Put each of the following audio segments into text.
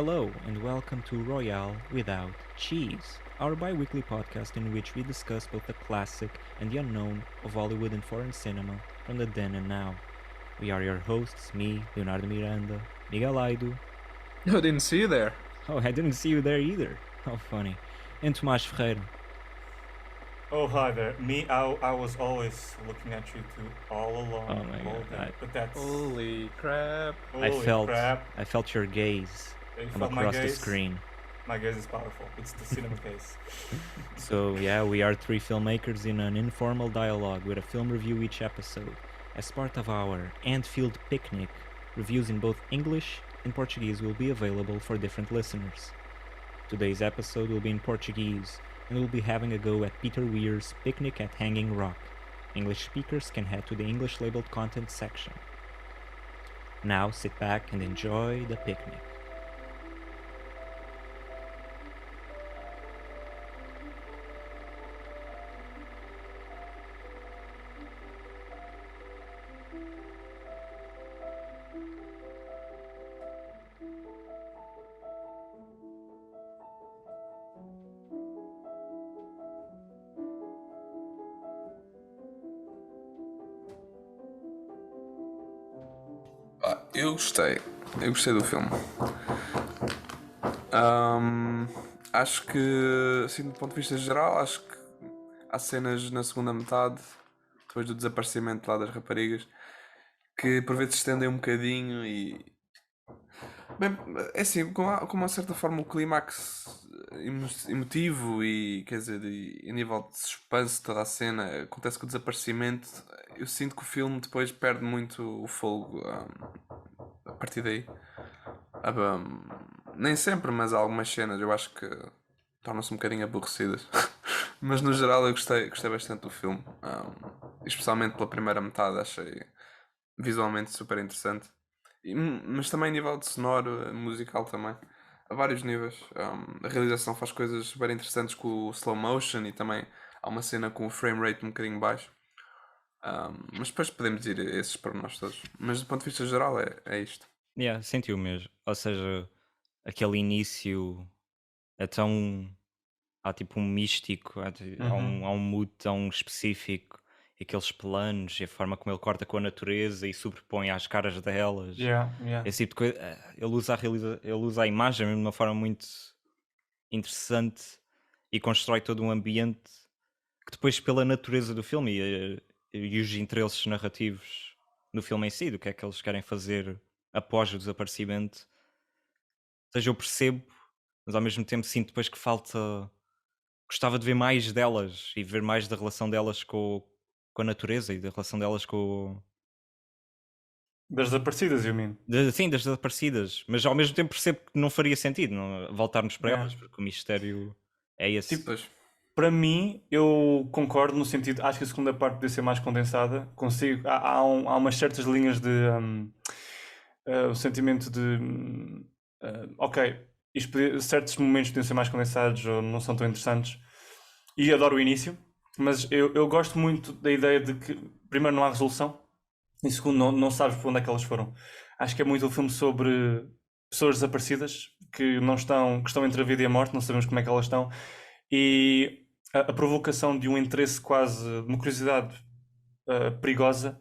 Hello and welcome to Royale Without Cheese, our bi-weekly podcast in which we discuss both the classic and the unknown of Hollywood and foreign cinema from the then and now. We are your hosts, me, Leonardo Miranda, Miguel Aido. I didn't see you there. Oh, I didn't see you there either. How funny. And Tomás Ferreira. Oh, hi there. I was always looking at you two all along. Oh my all God, day, but that's... Holy crap. Holy crap. I felt your gaze You from felt my across the gaze? screen. My gaze is powerful. It's the cinema case. So yeah, we are three filmmakers in an informal dialogue with a film review each episode. As part of our Anfield Picnic, reviews in both English and Portuguese will be available for different listeners. Today's episode will be in Portuguese, and we'll be having a go at Peter Weir's Picnic at Hanging Rock. English speakers can head to the English labeled content section. Now sit back and enjoy the picnic. Eu gostei do filme. Acho que, assim, do ponto de vista geral, acho que há cenas na segunda metade, depois do desaparecimento lá das raparigas, que por vezes estendem um bocadinho e... Bem, é assim, com uma certa forma o clímax emotivo e, quer dizer, e a nível de suspense toda a cena, acontece com o desaparecimento, eu sinto que o filme depois perde muito o fogo a partir daí. Nem sempre, mas há algumas cenas eu acho que tornam-se um bocadinho aborrecidas. Mas no geral eu gostei bastante do filme. Especialmente pela primeira metade, achei visualmente super interessante. Mas também a nível de sonoro, musical também. A vários níveis. A realização faz coisas super interessantes com o slow motion e também há uma cena com o frame rate um bocadinho baixo. Mas depois podemos ir a esses pormenores todos. Mas do ponto de vista geral é isto. Yeah, sentiu mesmo. Ou seja, aquele início é tão. Há tipo um místico, há um mood tão específico, e aqueles planos, e a forma como ele corta com a natureza e sobrepõe às caras delas. Yeah. Esse tipo de coisa. Ele usa a imagem mesmo de uma forma muito interessante e constrói todo um ambiente que depois, pela natureza do filme e os interesses narrativos do filme em si, do que é que eles querem fazer após o desaparecimento. Ou seja, eu percebo, mas ao mesmo tempo sinto depois que falta. Gostava de ver mais delas e ver mais da relação delas com a natureza e da relação delas com. Das desaparecidas, eu mean. Sim, das desaparecidas, mas ao mesmo tempo percebo que não faria sentido voltarmos para Yeah. elas, porque o mistério é esse. Tipo, para mim, eu concordo no sentido, acho que a segunda parte podia ser mais condensada. Consigo, há umas certas linhas de o sentimento de ok, certos momentos podiam ser mais condensados ou não são tão interessantes. E adoro o início, mas eu gosto muito da ideia de que, primeiro, não há resolução e, segundo, não sabes para onde é que elas foram. Acho que é muito um filme sobre pessoas desaparecidas que estão entre a vida e a morte, não sabemos como é que elas estão, e a provocação de um interesse quase, de uma curiosidade perigosa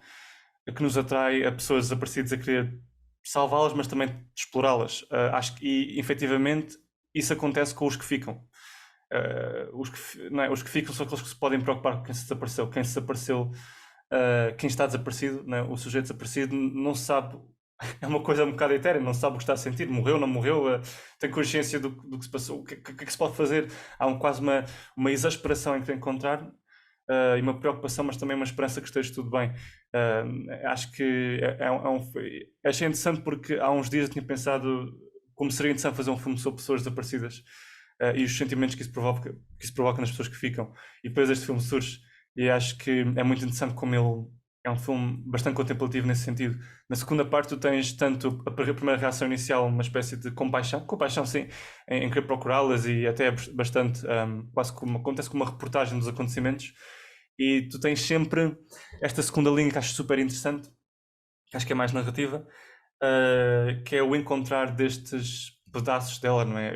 que nos atrai a pessoas desaparecidas a querer salvá-las, mas também explorá-las. Acho que, e, efetivamente, isso acontece com os que ficam. Os que ficam são aqueles que se podem preocupar com quem se desapareceu. Quem está desaparecido, o sujeito desaparecido, não sabe. É uma coisa um bocado etérea, não sabe o que está a sentir. Morreu, não morreu, tem consciência do que se passou. O que é que se pode fazer? Há quase uma exasperação em querer encontrar e uma preocupação, mas também uma esperança que esteja tudo bem. Acho que achei interessante porque há uns dias eu tinha pensado como seria interessante fazer um filme sobre pessoas desaparecidas e os sentimentos que isso provoca nas pessoas que ficam. E depois este filme surge e acho que é muito interessante como ele é um filme bastante contemplativo nesse sentido. Na segunda parte tu tens tanto a primeira reação inicial, uma espécie de compaixão sim, em querer procurá-las e até é bastante, quase como acontece com uma reportagem dos acontecimentos, e tu tens sempre esta segunda linha que acho super interessante, que acho que é mais narrativa, que é o encontrar destes pedaços dela, não é?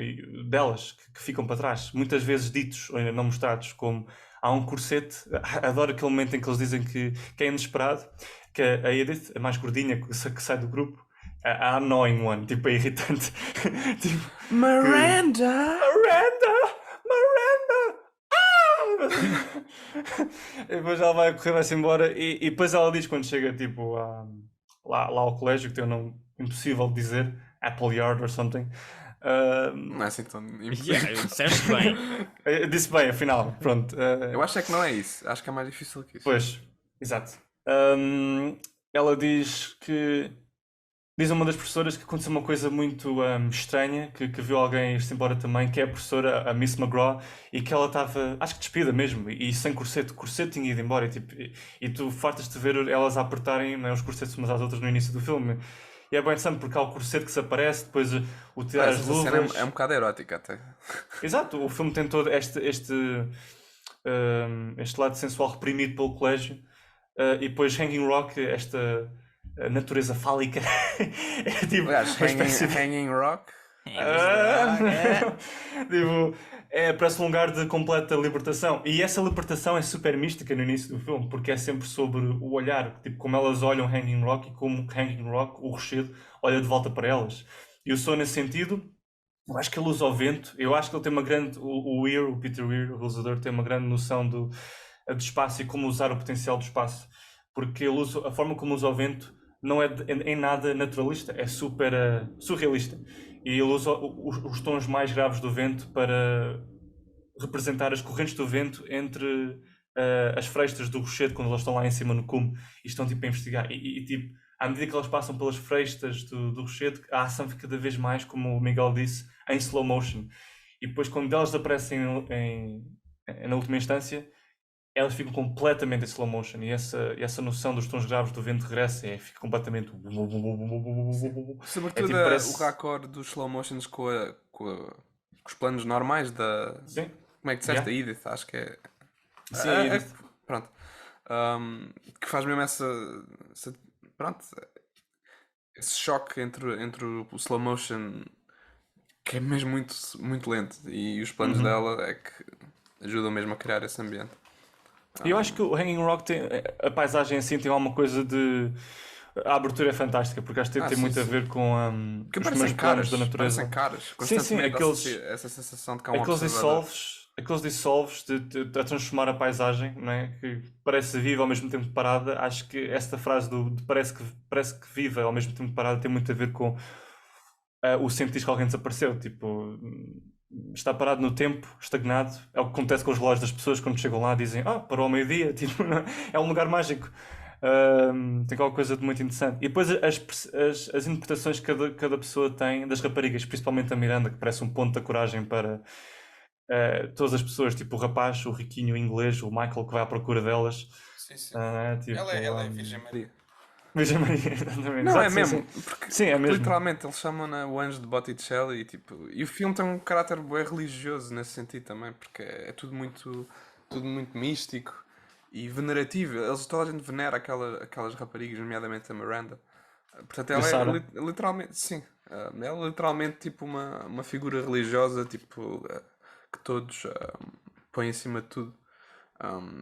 Delas que ficam para trás, muitas vezes ditos ou ainda não mostrados, como há um corsete, adoro aquele momento em que eles dizem que é inesperado, que a Edith, a mais gordinha que sai do grupo, a annoying one, tipo, é irritante. Tipo, que Miranda! Miranda! Miranda! E depois ela vai correr, vai-se embora e depois ela diz quando chega tipo lá ao colégio, que tem um nome impossível de dizer, Apple Yard or something. Não é assim tão impossível. Yeah, disseste bem. Eu disse bem, afinal, pronto. Eu acho é que não é isso. Acho que é mais difícil que isso. Pois, exato. Ela diz que. Diz a uma das professoras que aconteceu uma coisa muito estranha, que viu alguém ir-se embora também, que é a professora, a Miss McGraw, e que ela estava, acho que despida mesmo, e sem corsete tinha ido embora, e tu fartas de ver elas a apertarem, né, os corsetes umas às outras no início do filme. E é bem interessante porque há o corsete que se aparece, depois o tirar as Essa cena luvas. é um bocado erótica até. Exato, o filme tem todo este lado sensual reprimido pelo colégio, e depois Hanging Rock, esta natureza fálica, é tipo Aliás, uma espécie de. Hanging Rock. Tipo, parece um lugar de completa libertação. E essa libertação é super mística no início do filme, porque é sempre sobre o olhar, tipo, como elas olham Hanging Rock e como Hanging Rock, o rochedo, olha de volta para elas. E eu sou nesse sentido. Eu acho que ele usa o vento. Eu acho que ele tem uma grande. O Peter Weir, o realizador, tem uma grande noção do espaço e como usar o potencial do espaço. Porque ele usa, a forma como usa o vento não é em nada naturalista, é super surrealista. E ele usa os tons mais graves do vento para representar as correntes do vento entre as frestas do rochedo quando elas estão lá em cima no cume e estão tipo a investigar. Tipo, à medida que elas passam pelas frestas do rochedo, a ação fica cada vez mais, como o Miguel disse, em slow motion. E depois, quando elas aparecem na última instância, elas ficam completamente em slow motion. E essa noção dos tons graves do vento regressa e fica completamente. Sobretudo tipo, parece. o raccord dos slow motions com os planos normais da. Sim. Como é que disseste? Yeah. A Edith, acho que é. Sim, Pronto. Que faz mesmo pronto. Esse choque entre o slow motion que é mesmo muito, muito lento. E os planos dela é que ajudam mesmo a criar esse ambiente. E eu acho que o Hanging Rock tem. A paisagem assim tem alguma coisa de. A abertura é fantástica, porque acho que tem sim, muito a sim. ver com Que os parecem primeiros caras, planos da natureza. parecem caras. Sim, Constantemente aqueles, essa sensação de que há um aqueles observador. dissolves a transformar a paisagem, não é? Que parece viva ao mesmo tempo parada. Acho que esta frase de parece que viva ao mesmo tempo parada tem muito a ver com o sentir que alguém desapareceu. Tipo, está parado no tempo, estagnado. É o que acontece com os relógios das pessoas quando chegam lá, dizem, parou ao meio-dia. Tipo, é um lugar mágico. Tem qualquer coisa de muito interessante. E depois as interpretações que cada pessoa tem das raparigas, principalmente a Miranda, que parece um ponto da coragem para todas as pessoas, tipo o rapaz, o riquinho inglês, o Michael, que vai à procura delas. Sim, sim. Tipo, Ela é Virgem Maria. Virgem Maria, exatamente. Não, Exato, é sim, mesmo. sim. Porque, Sim, é porque mesmo. literalmente eles chamam-na o anjo de Botticelli e o filme tem um caráter bem religioso nesse sentido também, porque é tudo muito místico e venerativo. Toda a gente venera aquelas raparigas, nomeadamente a Miranda. Portanto, E a ela é Sarah. literalmente, sim, ela é literalmente tipo uma figura religiosa, tipo, que todos põem acima de tudo.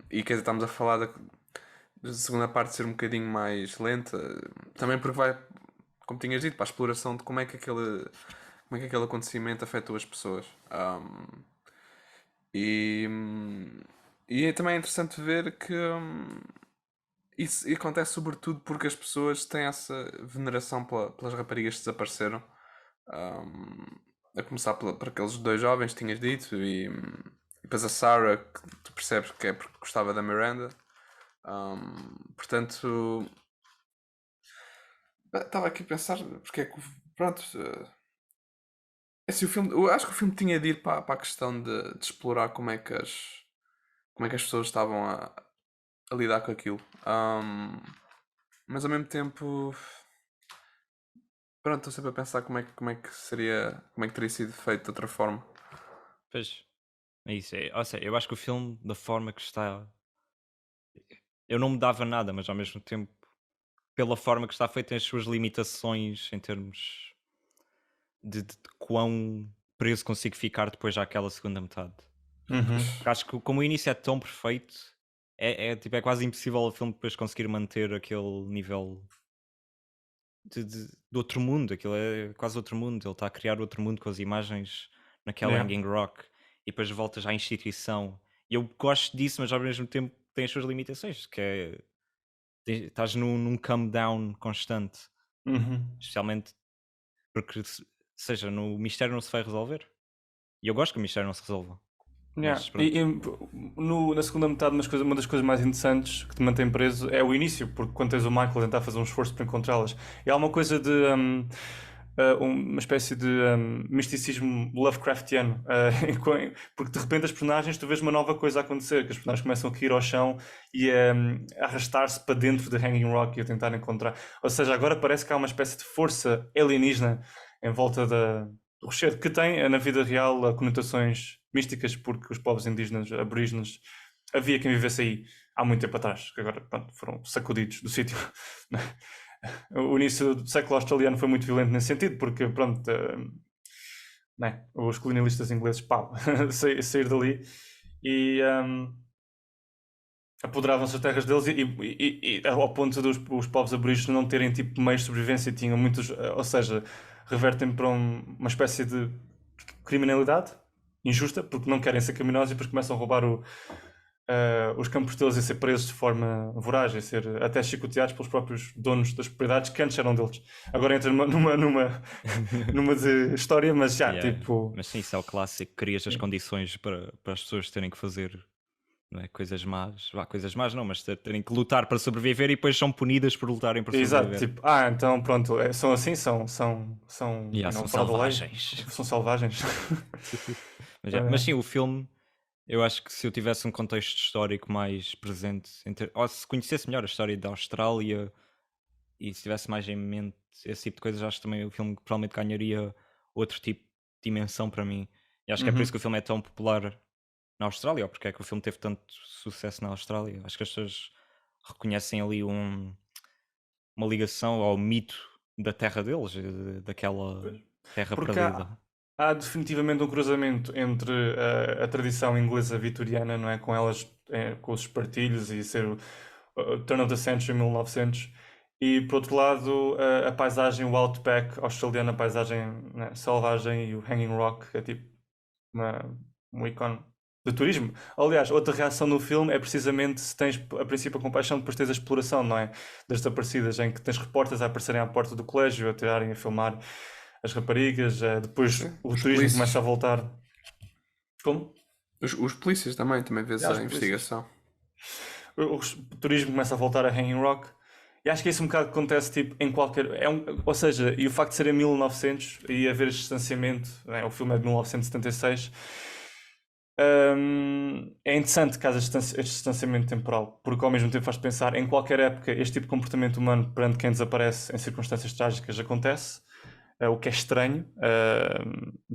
E quer dizer, estamos a falar da segunda parte ser um bocadinho mais lenta, também porque vai, como tinhas dito, para a exploração de como é que aquele acontecimento afetou as pessoas. E também é interessante ver que isso acontece sobretudo porque as pessoas têm essa veneração pelas raparigas que desapareceram. A começar por aqueles dois jovens que tinhas dito, e depois a Sarah, que tu percebes que é porque gostava da Miranda. Portanto, estava aqui a pensar porque é que, pronto, assim, eu acho que o filme tinha de ir para a questão de explorar como é que as pessoas estavam a lidar com aquilo. Mas ao mesmo tempo, pronto, estou sempre a pensar como é que seria, como é que teria sido feito de outra forma. Pois, é isso. Ou seja, eu acho que o filme, da forma que está, eu não mudava nada, mas ao mesmo tempo, pela forma que está feito, tem as suas limitações em termos de quão preso consigo ficar depois daquela segunda metade. Uhum. Porque acho que como o início é tão perfeito, tipo, é quase impossível o filme depois conseguir manter aquele nível de outro mundo. Aquilo é quase outro mundo. Ele está a criar outro mundo com as imagens naquela Yeah. Hanging Rock e depois voltas à instituição. E eu gosto disso, mas ao mesmo tempo tem as suas limitações, que é estás num come down constante, Uhum. especialmente porque seja, no mistério não se vai resolver. E eu gosto que o mistério não se resolva. Yeah. Mas pronto. Na segunda metade, uma das coisas mais interessantes que te mantém preso é o início, porque quando tens o Michael a tentar fazer um esforço para encontrá-las, é alguma coisa de uma espécie de misticismo Lovecraftiano, porque de repente as personagens, tu vês uma nova coisa a acontecer, que as personagens começam a cair ao chão e a arrastar-se para dentro de Hanging Rock e a tentar encontrar. Ou seja, agora parece que há uma espécie de força alienígena em volta do rochedo, que tem na vida real conotações místicas, porque os povos indígenas, aborígenes, havia quem vivesse aí há muito tempo atrás, que agora pronto, foram sacudidos do sítio. O início do século australiano foi muito violento nesse sentido, porque pronto, né, os colonialistas ingleses pau, sair dali e apoderavam-se as terras deles e ao ponto dos os povos aborígenes não terem tipo meios de sobrevivência, tinham muitos, ou seja, revertem para uma espécie de criminalidade injusta, porque não querem ser criminosos e depois começam a roubar os campos deles e ser presos de forma voraz, e ser até chicoteados pelos próprios donos das propriedades que antes eram deles. Agora entra numa de história, mas já, Yeah. tipo... Mas sim, isso é o clássico. Crias as Sim. condições para as pessoas terem que fazer, não é, coisas más. Coisas más não, mas terem que lutar para sobreviver e depois são punidas por lutarem para Exato, sobreviver. tipo, então pronto, são assim, são Yeah, não são fora da lei, selvagens. são selvagens. Mas sim, o filme, eu acho que se eu tivesse um contexto histórico mais presente, ou se conhecesse melhor a história da Austrália e se tivesse mais em mente esse tipo de coisas, acho que também o filme provavelmente ganharia outro tipo de dimensão para mim. E acho que é por isso que o filme é tão popular na Austrália, ou porque é que o filme teve tanto sucesso na Austrália. Acho que as pessoas reconhecem ali uma ligação ao mito da terra deles, daquela Pois. terra Porque perdida. há definitivamente um cruzamento entre a tradição inglesa vitoriana, não é? Com elas, com os espartilhos e ser o turn of the century, 1900, e por outro lado a paisagem, o outback australiano, a paisagem, né, selvagem e o Hanging Rock, que é tipo um ícone de turismo. Aliás, outra reação no filme é precisamente se tens a princípio a compaixão, depois tens a exploração, não é? Das desaparecidas, em que tens repórteres a aparecerem à porta do colégio, a tirarem, a filmar as raparigas, depois Sim. o Os turismo polícias. começa a voltar. Como? Os polícias também vês Yeah, a os polícias. investigação. O turismo começa a voltar a Hanging Rock. E acho que isso um bocado acontece tipo, em qualquer. Ou seja, e o facto de ser em 1900 e haver este distanciamento, né, o filme é de 1976, é interessante caso este distanciamento temporal, porque ao mesmo tempo faz pensar em qualquer época este tipo de comportamento humano perante quem desaparece em circunstâncias trágicas acontece, o que é estranho.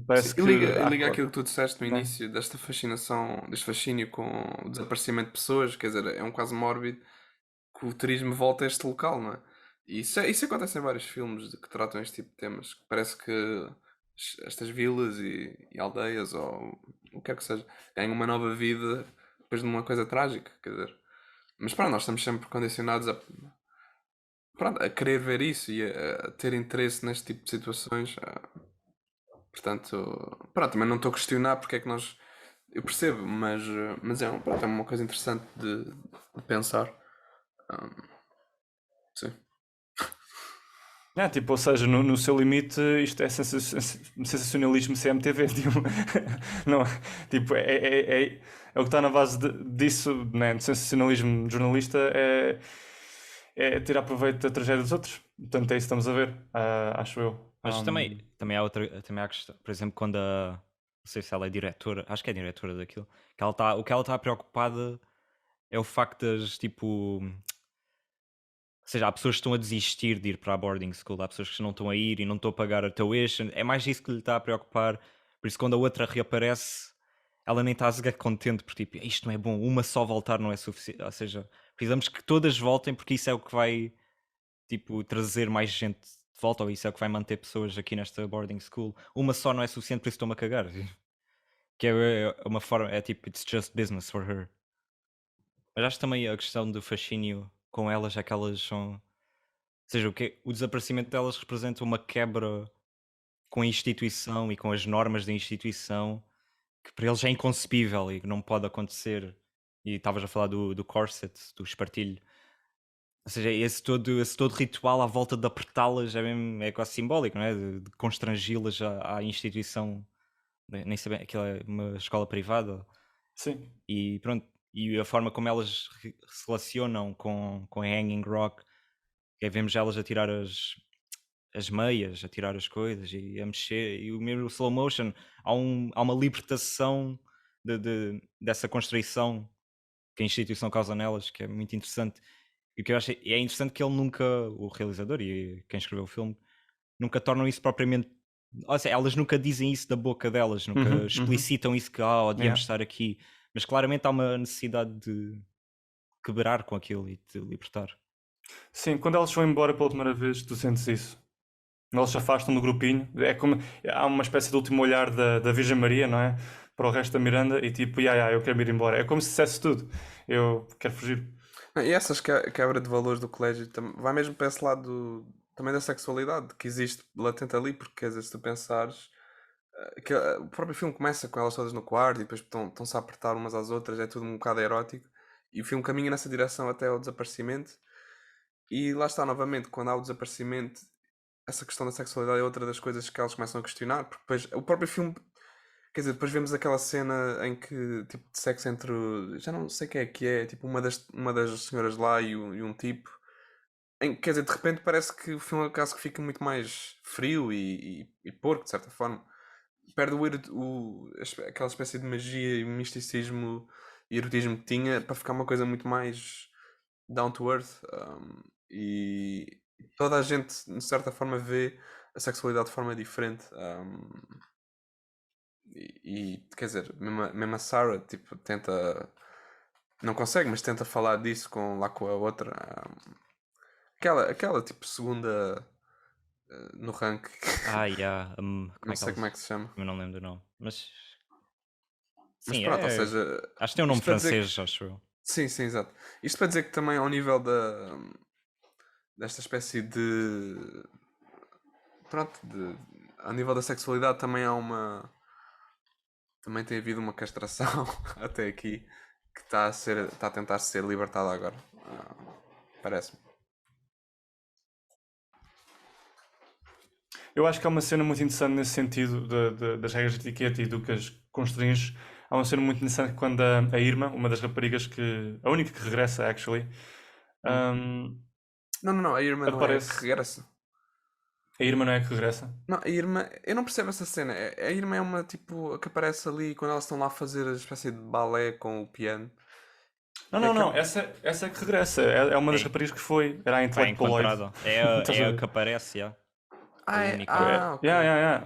Parece Sim, que. e liga aquilo que tu disseste no Né? início, desta fascinação, deste fascínio com o desaparecimento de pessoas, quer dizer, é um caso mórbido que o turismo volta a este local, não é? E isso acontece em vários filmes que tratam este tipo de temas, que parece que estas vilas e aldeias, ou o que é que seja, ganham uma nova vida depois de uma coisa trágica, quer dizer. Mas pronto, nós estamos sempre condicionados a querer ver isso e a ter interesse neste tipo de situações. Portanto, pronto, também não estou a questionar porque é que nós. Eu percebo, mas pronto, é uma coisa interessante de pensar. Sim. Tipo, ou seja, no seu limite, isto é sensacionalismo CMTV, tipo, não, tipo, é o que está na base disso, né, de sensacionalismo jornalista, é tirar proveito da tragédia dos outros. Portanto, é isso que estamos a ver, acho eu. Mas também há também há questão, por exemplo, quando não sei se ela é diretora, acho que é diretora daquilo, que o que ela está preocupada é o facto das, tipo, ou seja, há pessoas que estão a desistir de ir para a boarding school, há pessoas que não estão a ir e não estão a pagar a tuition, é mais isso que lhe está a preocupar, por isso quando a outra reaparece, ela nem está a ser contente, porque tipo, isto não é bom, uma só voltar não é suficiente, ou seja, precisamos que todas voltem porque isso é o que vai, tipo, trazer mais gente de volta, ou isso é o que vai manter pessoas aqui nesta boarding school. Uma só não é suficiente, por isso estou-me a cagar. Que é uma forma, é tipo, it's just business for her. Mas acho também a questão do fascínio com elas é que elas são. Ou seja, o desaparecimento delas representa uma quebra com a instituição e com as normas da instituição que para eles é inconcebível e que não pode acontecer. E estavas a falar do corset, do espartilho. Ou seja, esse todo ritual à volta de apertá-las é, mesmo, é quase simbólico, não é? De constrangi-las à instituição. Nem sabem, aquilo é uma escola privada. Sim. E pronto, e a forma como elas se relacionam com a Hanging Rock, que é vemos elas a tirar as meias, a tirar as coisas e a mexer, e o mesmo slow motion, há uma libertação dessa constrição que a instituição causa nelas, que é muito interessante. E o que eu acho é interessante que ele nunca, o realizador e quem escreveu o filme, nunca tornam isso propriamente. Ou seja, elas nunca dizem isso da boca delas, nunca explicitam isso que odiamos Yeah. estar aqui, mas claramente há uma necessidade de quebrar com aquilo e de libertar. Sim, quando elas vão embora pela primeira vez, tu sentes isso. Eles se afastam do grupinho. É como, há uma espécie de último olhar da Virgem Maria, não é? Para o resto da Miranda e tipo, eu quero ir embora. É como se dissesse tudo. Eu quero fugir. E essas quebra de valores do colégio vai mesmo para esse lado também da sexualidade que existe latente ali, porque às vezes tu pensares que o próprio filme começa com elas todas no quarto e depois estão-se a apertar umas às outras, é tudo um bocado erótico, e o filme caminha nessa direção até ao desaparecimento. E lá está, novamente, quando há o desaparecimento, essa questão da sexualidade é outra das coisas que elas começam a questionar, porque depois o próprio filme, quer dizer, depois vemos aquela cena em que, tipo, de sexo entre, já não sei quem é, tipo, uma das senhoras lá e um tipo, quer dizer, de repente parece que o filme quase que fica muito mais frio e porco, de certa forma. Perde aquela espécie de magia e misticismo e erotismo que tinha para ficar uma coisa muito mais down to earth. E toda a gente, de certa forma, vê a sexualidade de forma diferente. Quer dizer, mesmo a Sarah tipo, tenta. Não consegue, mas tenta falar disso lá com a outra. Aquela tipo segunda no rank. Yeah. Como Não é que sei como é que se chama. Eu não lembro o nome. Mas Mas sim, pronto, ou seja, acho que tem um nome isto para dizer francês, acho eu. sim, exato. Isto para dizer que também ao nível desta espécie de. Pronto, ao nível da sexualidade também há uma. Também tem havido uma castração até aqui que está a tentar ser libertada agora. Parece-me. Eu acho que há uma cena muito interessante nesse sentido das regras de etiqueta e do que as constringe. Há uma cena muito interessante quando a Irma, uma das raparigas a única que regressa, actually, Não, a Irma não é que regressa. A Irma não é que regressa? Não, a Irma, eu não percebo essa cena. A Irma é uma tipo que aparece ali quando elas estão lá a fazer a espécie de balé com o piano. Não, essa é que regressa. É uma das raparigas que foi. Era a intelectualoide. É a que aparece, já. Ok.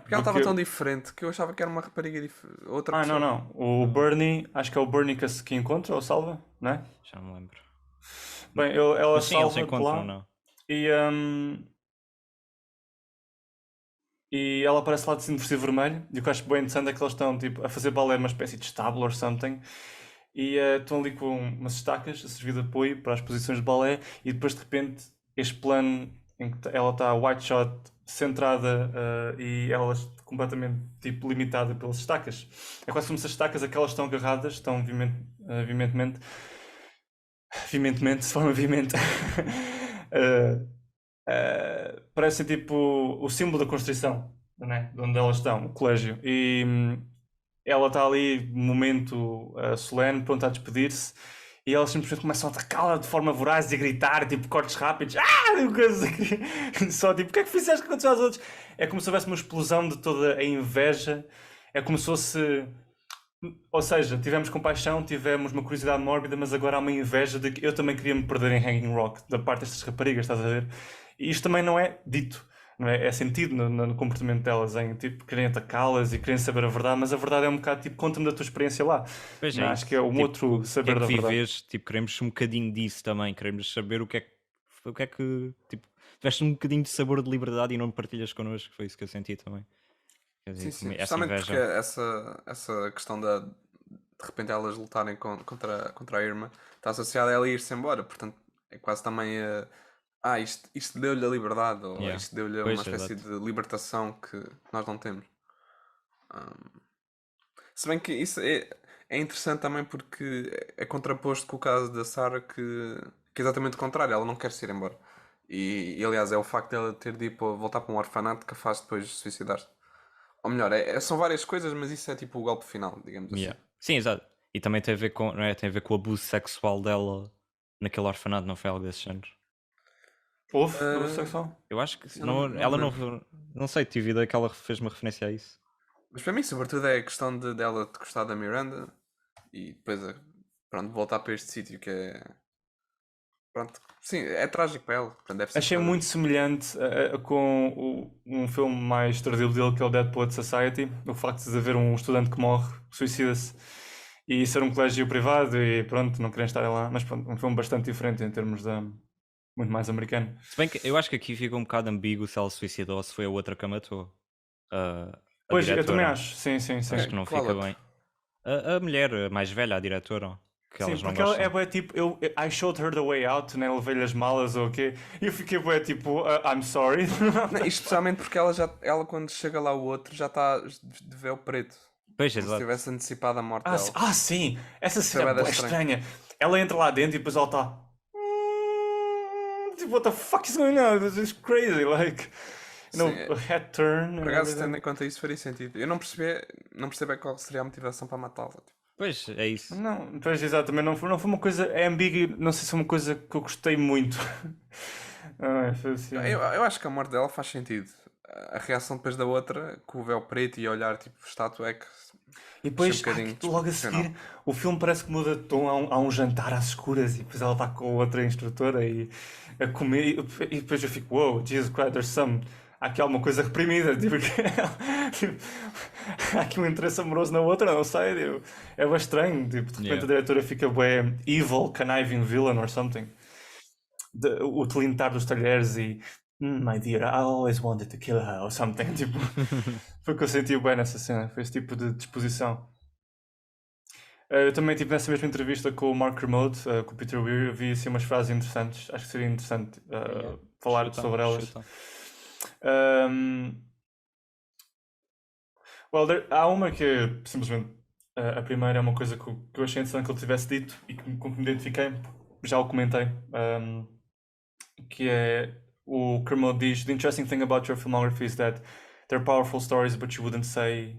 Porque ela estava tão diferente que eu achava que era uma rapariga outra pessoa. Não. O Bernie, acho que é o Bernie que encontra ou salva, não é? Já não me lembro. Bem, ela sim, salva eles encontram, lá não? e ela aparece lá de cinto vestido vermelho. E o que eu acho bem interessante é que eles estão tipo, a fazer balé uma espécie de estábulo or something. E estão ali com umas estacas a servir de apoio para as posições de balé. E depois de repente este plano em que ela está white shot, centrada e ela completamente tipo, limitada pelas estacas. É quase como se as estacas aquelas estão agarradas, estão veementemente, de forma veemente. Parecem tipo o símbolo da Constituição, não é? De onde elas estão, o colégio. E ela está ali, momento solene, pronta a despedir-se. E elas simplesmente começam a atacá-la de forma voraz e a gritar, tipo, cortes rápidos. Só tipo, o que é que fizeste que aconteceu aos outros? É como se houvesse uma explosão de toda a inveja. É como se fosse... Ou seja, tivemos compaixão, tivemos uma curiosidade mórbida, mas agora há uma inveja de que eu também queria me perder em Hanging Rock, da parte destas raparigas, estás a ver? E isto também não é dito. Não é? É sentido no comportamento delas, em tipo, querem atacá-las e querem saber a verdade, mas a verdade é um bocado tipo, conta-me da tua experiência lá. Pois é, acho que é outro saber da verdade. Tipo, queremos um bocadinho disso também, queremos saber o que é que tipo, tiveste um bocadinho de sabor de liberdade e não partilhas connosco, foi isso que eu senti também. Quer dizer, Sim, essa justamente porque inveja. essa questão de repente elas lutarem contra a Irma está associada a ela ir-se embora, portanto é quase também isto deu-lhe a liberdade, ou Yeah. isto deu-lhe uma Pois, espécie exato. de libertação que nós não temos. Ahm, Se bem que isso é interessante também porque é contraposto com o caso da Sarah que é exatamente o contrário, ela não quer se ir embora. E, aliás, é o facto dela ter de ir voltar para um orfanato que a faz depois suicidar-se. Ou melhor, são várias coisas, mas isso é tipo o golpe final, digamos assim. Yeah. Sim, exato. E também tem a ver com, não é? Tem a ver com o abuso sexual dela naquele orfanato, não foi algo desse género? Houve abuso Ah, sexual? Eu acho que eu não ela me não, lembro. não sei, tive ideia que ela fez uma referência a isso. Mas para mim, sobretudo, é a questão dela de gostar da Miranda e depois, pronto, voltar para este sítio que é. Pronto, sim, é trágico para ela. Portanto, deve ser Achei trágico. muito semelhante com um filme mais tardio dele, que é o Dead Poets Society. O facto de haver um estudante que morre, suicida-se, e ser um colégio privado e pronto, não querem estar lá. Mas pronto, um filme bastante diferente em termos de muito mais americano. Se bem que eu acho que aqui fica um bocado ambíguo se ela se suicidou ou se foi a outra que a matou. A Pois, eu também diretora. acho, sim, sim, sim. Acho que não Qual fica outro? bem. A mulher a mais velha, a diretora, que Sim, elas não porque ela é gostam. bué tipo, I showed her the way out, né? Levei-lhe as malas ou o quê, e eu fiquei bué tipo, I'm sorry. Não, especialmente porque ela quando chega lá o outro já está de véu preto. Pois, Como se exato. tivesse antecipado a morte dela. Sim, essa Isso é cena é bué da bué estranho. estranha. Ela entra lá dentro e depois ela está. Tipo, what the fuck is going on? This is crazy, like. You Sim, know, a head turn por and acaso, tendo everything. em conta isso, faria sentido. Eu não percebo é qual seria a motivação para matá-la. Tipo. Pois, é isso. Não, pois exatamente, não foi uma coisa. É ambíguo, não sei se foi uma coisa que eu gostei muito. Foi assim. Eu acho que a morte dela faz sentido. A reação depois da outra, com o véu preto e a olhar tipo estátua, é que E achei um depois, bocadinho logo a desproporcional. seguir, o filme parece que muda de tom. Há um jantar às escuras e depois ela está com a outra instrutora e a comer. E depois eu fico, wow, Jesus Christ, there's some. Há aqui alguma coisa reprimida. Tipo, tipo, há aqui um interesse amoroso na outra, não sei. Tipo, é bem estranho. Tipo, de repente Yeah. a diretora fica bem evil, conniving villain or something. O tilintar dos talheres e. My dear, I always wanted to kill her or something. Tipo, foi o que eu senti bem nessa cena. Foi esse tipo de disposição. Eu também, tipo, nessa mesma entrevista com o Mark Kermode, com o Peter Weir, eu vi assim umas frases interessantes. Acho que seria interessante Yeah. falar Chuta, sobre elas. chuta. Há uma que simplesmente a primeira é uma coisa que eu achei interessante que ele tivesse dito e com que me identifiquei, já o comentei, que é o Kermode diz: The interesting thing about your filmography is that they're powerful stories, but you wouldn't say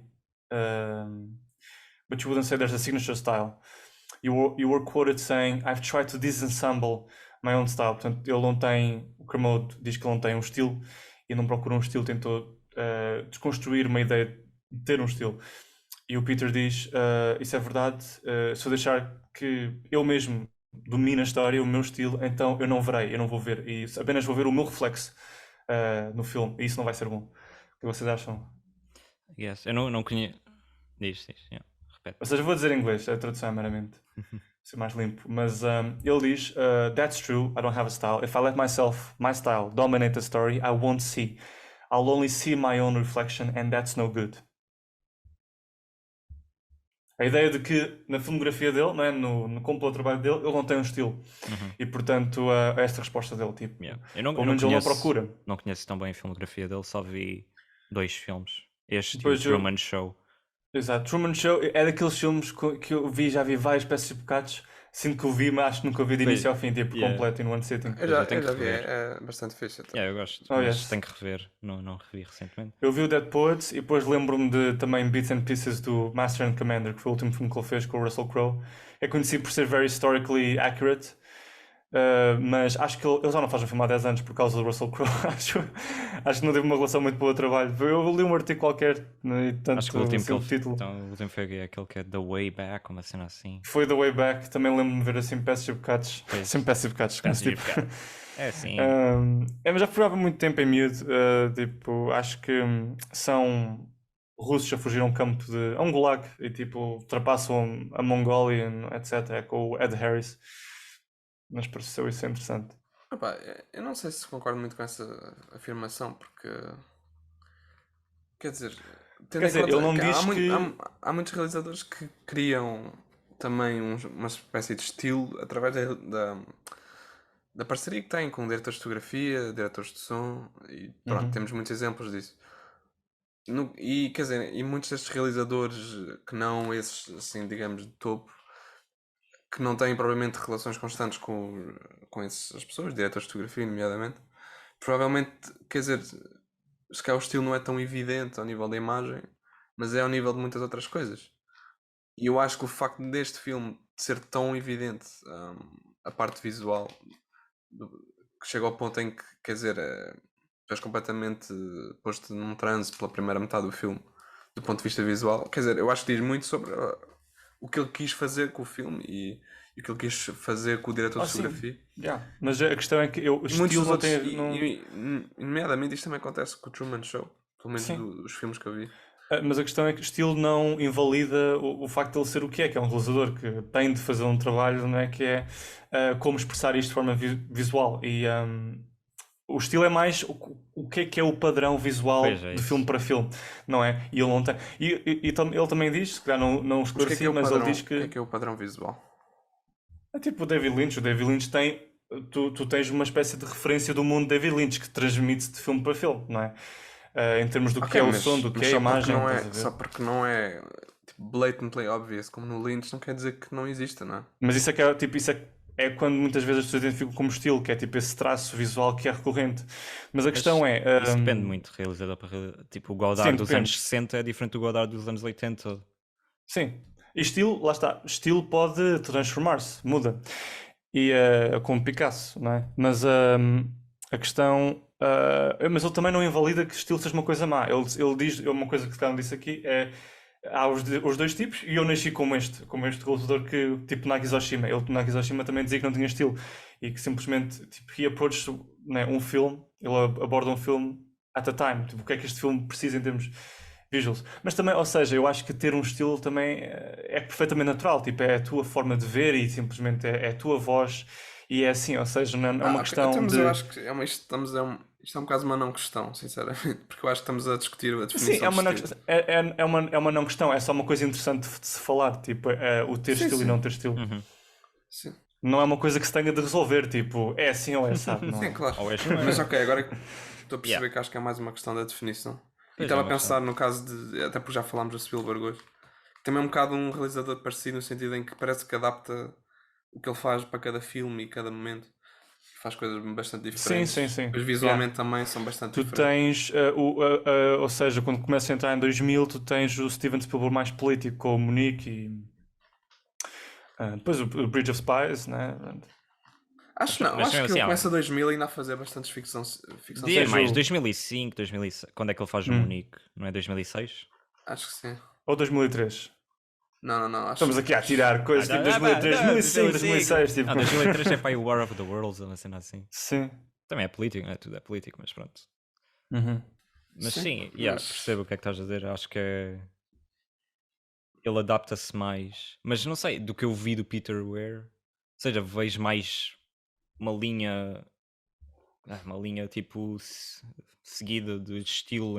there's a signature style. You were quoted saying, I've tried to disassemble my own style. Portanto, ele não tem, o Kermode diz que ele não tem um estilo e não procura um estilo, tentou desconstruir uma ideia de ter um estilo. E o Peter diz, isso é verdade, se eu deixar que eu mesmo domine a história, o meu estilo, então eu não verei, eu não vou ver, e apenas vou ver o meu reflexo no filme, e isso não vai ser bom. O que vocês acham? Yes. Eu não conheço. Diz. Yeah. Repete. Ou seja, vou dizer em inglês, a tradução é meramente ser mais limpo. Mas ele diz: That's true, I don't have a style. If I let my style, dominate the story, I won't see. I'll only see my own reflection, and that's no good. A ideia de que na filmografia dele, não é? no completo trabalho dele, ele não tem um estilo. E portanto, esta resposta dele, tipo, Yeah. pelo menos ele não procura. Não conheço tão bem a filmografia dele, só vi 2 filmes. Este Depois e o Truman Show. Exato, Truman Show é daqueles filmes que eu vi, já vi várias peças de bocados. Sinto que o vi, mas acho que nunca o vi de início ao fim, tipo, Yeah. completo in one sitting. Eu já tenho já que vi, rever. é bastante fixe até. Yeah, eu gosto, Oh, mas yes. tenho que rever. Não revi recentemente. Eu vi o Dead Poets e depois lembro-me de também Bits and Pieces do Master and Commander, que foi o último filme que ele fez com o Russell Crowe. É conhecido por ser very historically accurate, mas acho que ele já não faz um filme há 10 anos por causa do Russell Crowe. acho que não teve uma relação muito boa de trabalho. Eu li um artigo qualquer, né, e tanto Acho que o último assim, o título. Então, o último foi aquele que é The Way Back, uma cena assim. Foi The Way Back, também lembro-me de ver assim peças de bocados. Pois. Sempre peças de bocados. Peças de tipo. bocados. É assim. Mas já fui há muito tempo em miúdo. Tipo, acho que são russos a fugir a um campo a um gulag e tipo, ultrapassam a Mongólia, etc. É com o Ed Harris. Mas pareceu isso interessante. Epá, eu não sei se concordo muito com essa afirmação, porque quer dizer, tendo Quer em dizer, ele conta não que diz que. há muitos realizadores que criam também uma espécie de estilo através da parceria que têm com diretores de fotografia, diretores de som, e pronto, Uhum. temos muitos exemplos disso. E quer dizer, e muitos destes realizadores que não esses, assim, digamos, de topo, que não têm propriamente relações constantes com essas pessoas, diretores de fotografia, nomeadamente, provavelmente, quer dizer, se calhar o estilo não é tão evidente ao nível da imagem, mas é ao nível de muitas outras coisas. E eu acho que o facto deste filme ser tão evidente, a parte visual, que chega ao ponto em que, quer dizer, tu és completamente posto num transe pela primeira metade do filme, do ponto de vista visual. Quer dizer, eu acho que diz muito sobre o que ele quis fazer com o filme e o que ele quis fazer com o diretor de Sim. fotografia. Yeah. Mas a questão é que o E muitos estilo dos não outros, tem. Não... nomeadamente, isto também acontece com o Truman Show, pelo menos Sim. dos filmes que eu vi. Mas a questão é que o estilo não invalida o facto de ele ser o que é um realizador que tem de fazer um trabalho, não é? Que é como expressar isto de forma visual. E o estilo é mais o que é o padrão visual Pois é de isso. filme para filme, não é? E ele não tem. Ele também diz, se calhar não Mas o que é que esclareci, é o mas padrão, ele diz o que é que é o padrão visual? é tipo o David Lynch. O David Lynch tem. Tu tens uma espécie de referência do mundo de David Lynch que transmite de filme para filme, não é? Em termos do que Ok, é o mas, som, do que mas é a só porque imagem, não estás a é, ver? só porque não é tipo, blatantly obvious, como no Lynch, não quer dizer que não exista, não é? Mas isso é que é, tipo, é quando muitas vezes as pessoas identificam como estilo, que é tipo esse traço visual que é recorrente. Mas a Mas questão é. isso depende muito de realizador para realizador. Tipo, o Godard Sim, dos depende. anos 60 é diferente do Godard dos anos 80. Sim. E estilo, lá está. Estilo pode transformar-se, muda. E como Picasso, não é? Mas a questão. Mas ele também não invalida que estilo seja uma coisa má. Ele diz, uma coisa que cada disse aqui é. Há os dois tipos e eu nasci como este realizador que, tipo Nagi Hiroshima. Ele, Nagi Hiroshima, também dizia que não tinha estilo e que simplesmente, tipo, he approaches, né, um filme, ele aborda um filme at a time, tipo, o que é que este filme precisa em termos visuals. Mas também, ou seja, eu acho que ter um estilo também é perfeitamente natural, tipo, é a tua forma de ver e simplesmente é a tua voz e é assim, ou seja, não é uma ok. questão Então, mas de... eu acho que isto é um caso de uma não questão, sinceramente, porque eu acho que estamos a discutir a Sim, definição de estilo. é uma não questão, é só uma coisa interessante de se falar, tipo, o ter Sim, estilo e sim. não ter estilo. Uhum. Sim, Não é uma coisa que se tenha de resolver, tipo, é assim ou é assado, não sim, é? claro. Ou és ou não Mas és. ok, agora estou a perceber Yeah. que acho que é mais uma questão da definição. E Pois estava é a uma questão. pensar no caso de, até porque já falámos do Spielberg hoje, também é um bocado um realizador parecido no sentido em que parece que adapta o que ele faz para cada filme e cada momento. Faz coisas bastante Sim, diferentes. sim, sim. Mas visualmente também são bastante Tu diferentes. tens, ou seja, quando começa a entrar em 2000, tu tens o Steven Spielberg mais político com o Munique e depois o Bridge of Spies, né? Acho não, Mas acho mesmo que assim, ele começa 2000 ainda a fazer bastantes ficção dia mais, científica. 2005, 2006. Quando é que ele faz o Munique? Não é 2006? Acho que sim. Ou 2003. Não, acho Estamos aqui a tirar coisas tipo 2003, 2005, 2006, tipo. Não, 2003 é para aí o War of the Worlds, uma cena assim. Sim. Também é político, não é? Tudo é político, mas pronto. Uhum. Mas Sim, sim, yeah, mas- percebo o que é que estás a dizer. Acho que ele adapta-se mais. Mas não sei, do que eu vi do Peter Weir, ou seja, vejo mais uma linha. Uma linha tipo seguida de estilo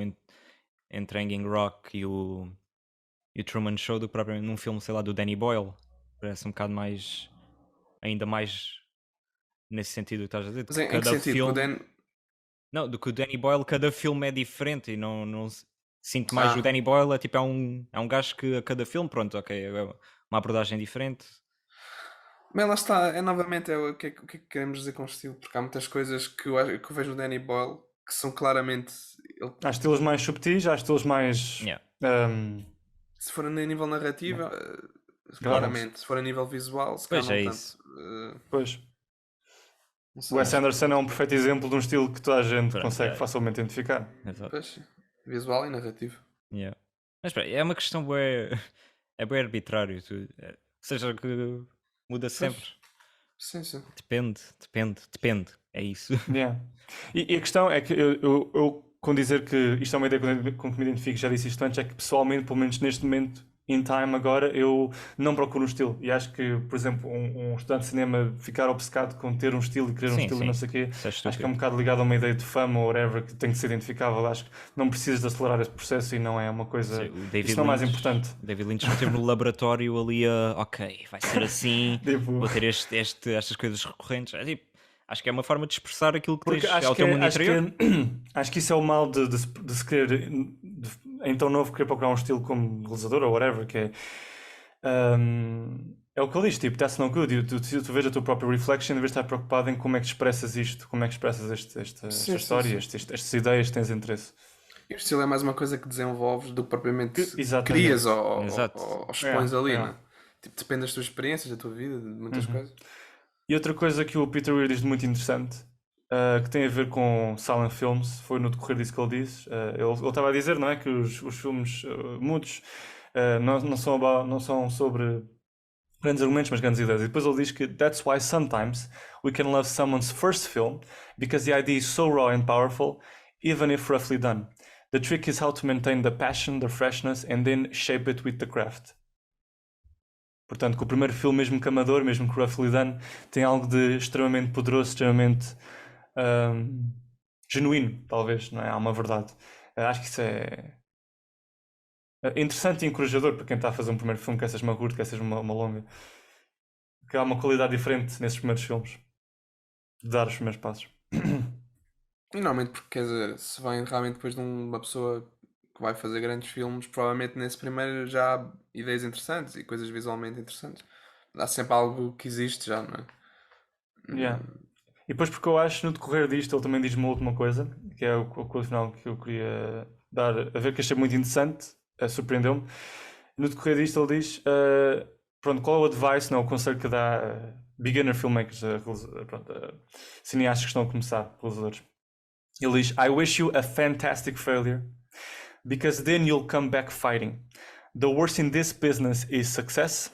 entre Hanging Rock e o Truman Show do que propriamente num filme, sei lá, do Danny Boyle. Parece um bocado mais. Ainda mais nesse sentido que estás a dizer. Mas Que em que cada sentido? Que o filme. Não, do que o Danny Boyle, cada filme é diferente e não sinto mais. Ah. O Danny Boyle é tipo, é um gajo que a cada filme, pronto, ok, é uma abordagem diferente. Bem, lá está, novamente o que é que queremos dizer com estilo, porque há muitas coisas que eu vejo no Danny Boyle que são claramente. Há estilos mais subtis, há estilos mais. Yeah. Se for a nível narrativo, claramente. Se for a nível visual, se calhar Pois é não isso. tanto. Pois. Não O sei. Wes Anderson é um perfeito exemplo de um estilo que toda a gente Pronto, consegue yeah. facilmente identificar. Exato. Pois, visual e narrativo. Yeah. Mas espera, é uma questão bué, é bem arbitrário. Ou seja, que muda sempre. Sim. Depende. É isso. Yeah. E a questão é que eu com dizer que isto é uma ideia com que me identifico, já disse isto antes, é que pessoalmente, pelo menos neste momento, in time agora, eu não procuro um estilo. E acho que, por exemplo, um estudante de cinema ficar obcecado com ter um estilo e querer um Sim, estilo e não sim. sei o quê, Isso é acho que é um estúpido. bocado ligado a uma ideia de fama ou whatever que tem que ser identificável. Acho que não precisas de acelerar esse processo e não é uma Sim, coisa. o Isso David não é mais Lynch, importante. o David Lynch não teve no laboratório ali a, ok, vai ser assim, Tipo, vou ter estas coisas recorrentes. É tipo, acho que é uma forma de expressar aquilo que porque tens, é o teu mundo acho que, interior. acho que isso é o mal de se querer, em tão novo, querer procurar um estilo como realizador ou whatever, que é o que ele diz, tipo, that's no good. Tu vês a tua própria reflection, em vez de estar preocupado em como é que expressas isto, como é que expressas esta Sim, sim, história, sim. estas ideias que tens interesse. E o estilo é mais uma coisa que desenvolves do que propriamente crias Exatamente. Exato. ou expões ali, É. né? Tipo, depende das tuas experiências, da tua vida, de muitas Uhum. coisas. E outra coisa que o Peter Weir diz de muito interessante, que tem a ver com silent films, foi no decorrer disso que ele disse. Ele estava a dizer, não é, que os filmes mudos não são sobre grandes argumentos, mas grandes ideias. E depois ele diz que that's why sometimes we can love someone's first film because the idea is so raw and powerful, even if roughly done. The trick is how to maintain the passion, the freshness, and then shape it with the craft. Portanto, que o primeiro filme, mesmo que amador, mesmo que roughly done, tem algo de extremamente poderoso, extremamente genuíno, talvez, não é? Há uma verdade. Acho que isso é interessante e encorajador para quem está a fazer um primeiro filme, quer seja uma curta, quer seja uma longa. Que há uma qualidade diferente nesses primeiros filmes, de dar os primeiros passos. E normalmente porque, quer dizer, se vem realmente depois de uma pessoa que vai fazer grandes filmes, provavelmente nesse primeiro já há ideias interessantes e coisas visualmente interessantes. Há sempre algo que existe já, não é? Yeah. E depois porque eu acho no decorrer disto ele também diz uma última coisa, que é o final que eu queria dar a ver, que achei muito interessante, surpreendeu-me. No decorrer disto ele diz, pronto, qual é o advice, não, o conselho que dá a beginner filmmakers, pronto, cineastas que estão a começar, realizadores. Ele diz, I wish you a fantastic failure, because then you'll come back fighting. The worst in this business is success.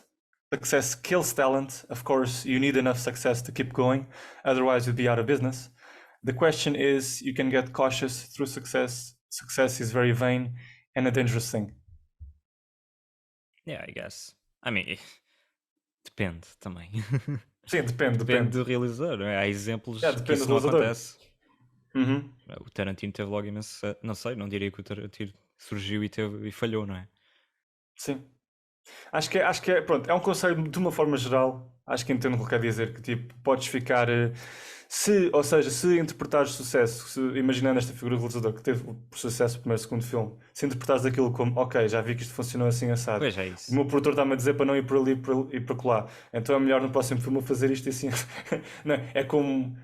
Success kills talent. Of course, you need enough success to keep going, otherwise you'd be out of business. The question is, you can get cautious through success. Success is very vain and a dangerous thing. Yeah, I guess. I mean, depende também. Sim, depende. Depende do realizador. Há exemplos que Depende isso do não realizador. acontece. Uhum. O Tarantino teve logo imenso. Não sei, não diria que o Tarantino surgiu e falhou, não é? Sim. Acho que é, pronto, é um conselho de uma forma geral. Acho que entendo o que quer dizer, que tipo, podes ficar, ou seja, se interpretares sucesso, imaginando esta figura do realizador que teve sucesso no primeiro e segundo filme, se interpretares aquilo como, ok, já vi que isto funcionou assim assado, Pois é o isso. meu produtor está-me a dizer para não ir por ali e para colar, então é melhor no próximo filme eu fazer isto e assim. Não, é como.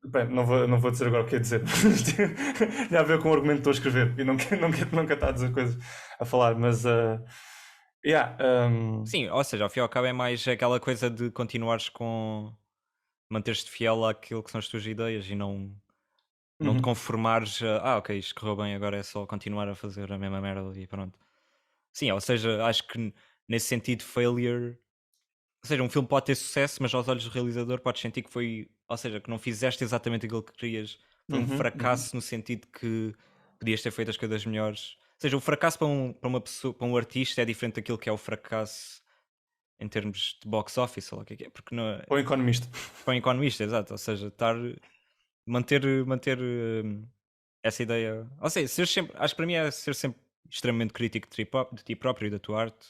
Bem, não vou dizer agora o que é dizer. Tem a ver com o argumento que estou a escrever e nunca está a dizer coisas a falar, mas. Yeah, Sim, ou seja, ao fim e ao cabo é mais aquela coisa de continuares com. Manteres-te fiel àquilo que são as tuas ideias e não te uhum, conformares a, ok, isto correu bem, agora é só continuar a fazer a mesma merda e pronto. Sim, ou seja, acho que nesse sentido, failure. Ou seja, um filme pode ter sucesso, mas aos olhos do realizador podes sentir que foi. Ou seja, que não fizeste exatamente aquilo que querias. Foi um uhum. fracasso no sentido que podias ter feito as coisas melhores. Ou seja, o fracasso para uma pessoa, para um artista é diferente daquilo que é o fracasso em termos de box office, ou lá o que é, porque não é, Ou economista. para um economista, exato. Ou seja, manter essa ideia. Ou seja, ser sempre, acho que para mim é ser sempre extremamente crítico de ti próprio e da tua arte.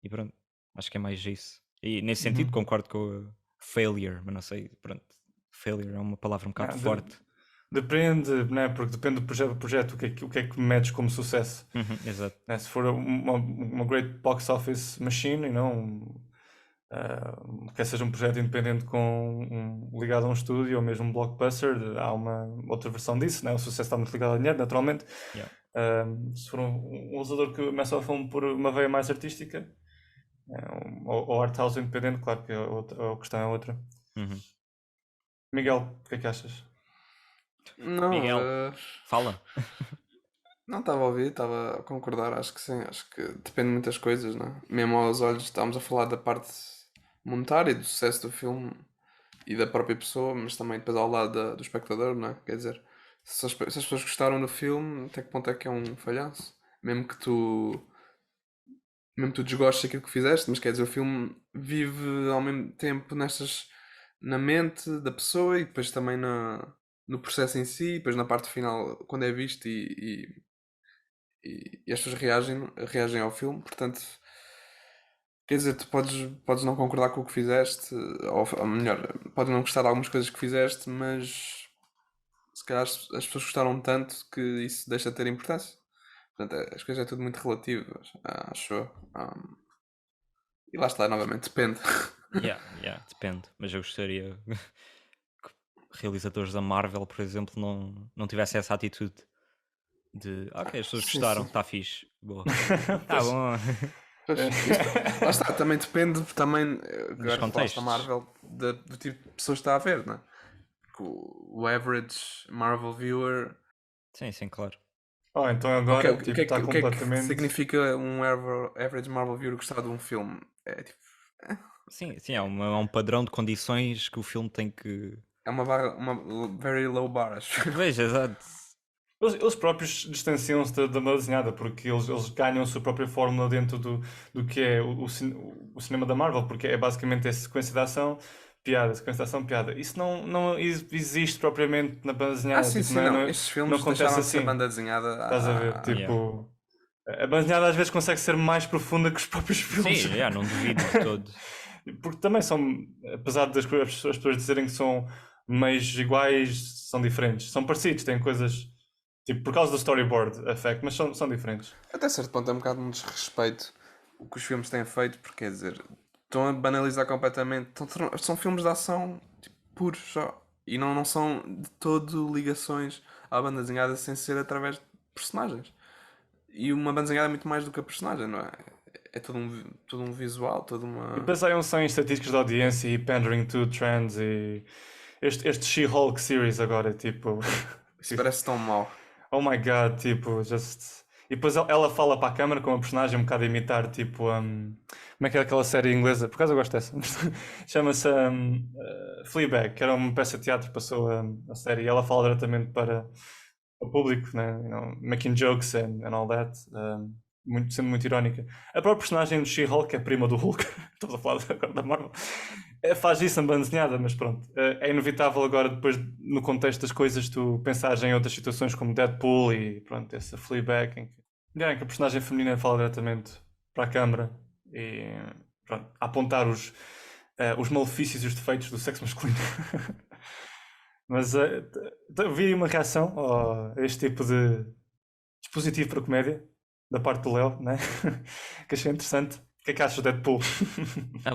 E pronto, acho que é mais isso. E nesse sentido Uhum. concordo com o failure, mas não sei, pronto. Failure é uma palavra um bocado Ah, forte. depende, né? Porque depende do projeto, o que é que medes como sucesso. Uhum, exato. Né? Se for uma great box office machine e não quer seja um projeto independente ligado a um estúdio ou mesmo um blockbuster, há uma outra versão disso, né? O sucesso está muito ligado ao dinheiro, naturalmente. Yeah. Se for um usador que começa o filme por uma veia mais artística, ou art house independente, claro que a questão é outra. Uhum. Miguel, o que é que achas? Não, Miguel, fala. não estava a ouvir, estava a concordar, acho que sim, acho que depende de muitas coisas, não é? Mesmo aos olhos, estávamos a falar da parte monetária, do sucesso do filme e da própria pessoa, mas também depois ao lado do espectador, não é? Quer dizer, se as pessoas gostaram do filme, até que ponto é que é um falhanço? Mesmo que tu mesmo tu desgostes daquilo que fizeste, mas quer dizer, o filme vive ao mesmo tempo na mente da pessoa e depois também no processo em si, depois na parte final, quando é visto e as pessoas reagem ao filme, portanto, quer dizer, tu podes não concordar com o que fizeste, ou melhor, podes não gostar de algumas coisas que fizeste, mas se calhar as pessoas gostaram tanto que isso deixa de ter importância. Portanto, as coisas é tudo muito relativo, acho eu. E lá está, novamente, depende. Depende. Mas eu gostaria que realizadores da Marvel, por exemplo, não tivessem essa atitude de ok, as pessoas Sim, gostaram, sim. está fixe, boa. Tá Pois. bom. Pois, lá está, também depende também, Dos agora que falaste da contextos. Marvel, do tipo de pessoas que está a ver, não é? Porque o average Marvel viewer. Sim, claro. Oh, então Ok, agora, o tipo, que, está o que é que completamente... significa um average Marvel viewer gostar de um filme? É tipo. Sim, é um padrão de condições que o filme tem que. É uma very low bar, acho. Veja, exato. Eles próprios distanciam-se da banda desenhada, porque eles ganham a sua própria fórmula dentro do que é o cinema da Marvel, porque é basicamente a sequência de ação, piada, sequência de ação, piada. Isso não existe propriamente na banda desenhada, Sim, tipo, sim, não. não Estes não filmes acontece deixaram de ser assim, banda desenhada estás a ver? Yeah. Tipo, a banda desenhada às vezes consegue ser mais profunda que os próprios filmes. Sim, não duvido de todo. Porque também são, apesar das as pessoas dizerem que são meios iguais, são diferentes. São parecidos, têm coisas, tipo, por causa do storyboard effect, mas são diferentes. Até certo ponto é um bocado um desrespeito o que os filmes têm feito, porque quer dizer, estão a banalizar completamente. São filmes de ação tipo, puros só. E não são de todo ligações à banda desenhada sem ser através de personagens. E uma banda desenhada é muito mais do que a personagem, não é? É todo um visual, toda E uma. pensariam só em estatísticas de audiência e pandering to trends e este She-Hulk series agora, tipo, Isso parece tão mau. oh my god, tipo, just. E depois ela fala para a câmara com a personagem um bocado a imitar, tipo, como é que é aquela série inglesa? Por acaso eu gosto dessa. Chama-se Fleabag, que era uma peça de teatro que passou a série, e ela fala diretamente para o público, né? Making jokes and all that, sendo muito irónica. A própria personagem do She-Hulk, que é prima do Hulk, estamos a falar agora da Marvel, faz isso em banda desenhada, mas pronto. É inevitável agora, depois, no contexto das coisas, tu pensares em outras situações como Deadpool e pronto, essa Fleabag, em que a personagem feminina fala diretamente para a câmara e pronto, a apontar os malefícios e os defeitos do sexo masculino. Mas vi uma reação a este tipo de dispositivo para comédia da parte do Léo, né? Que achei interessante. O que é que achas do Deadpool?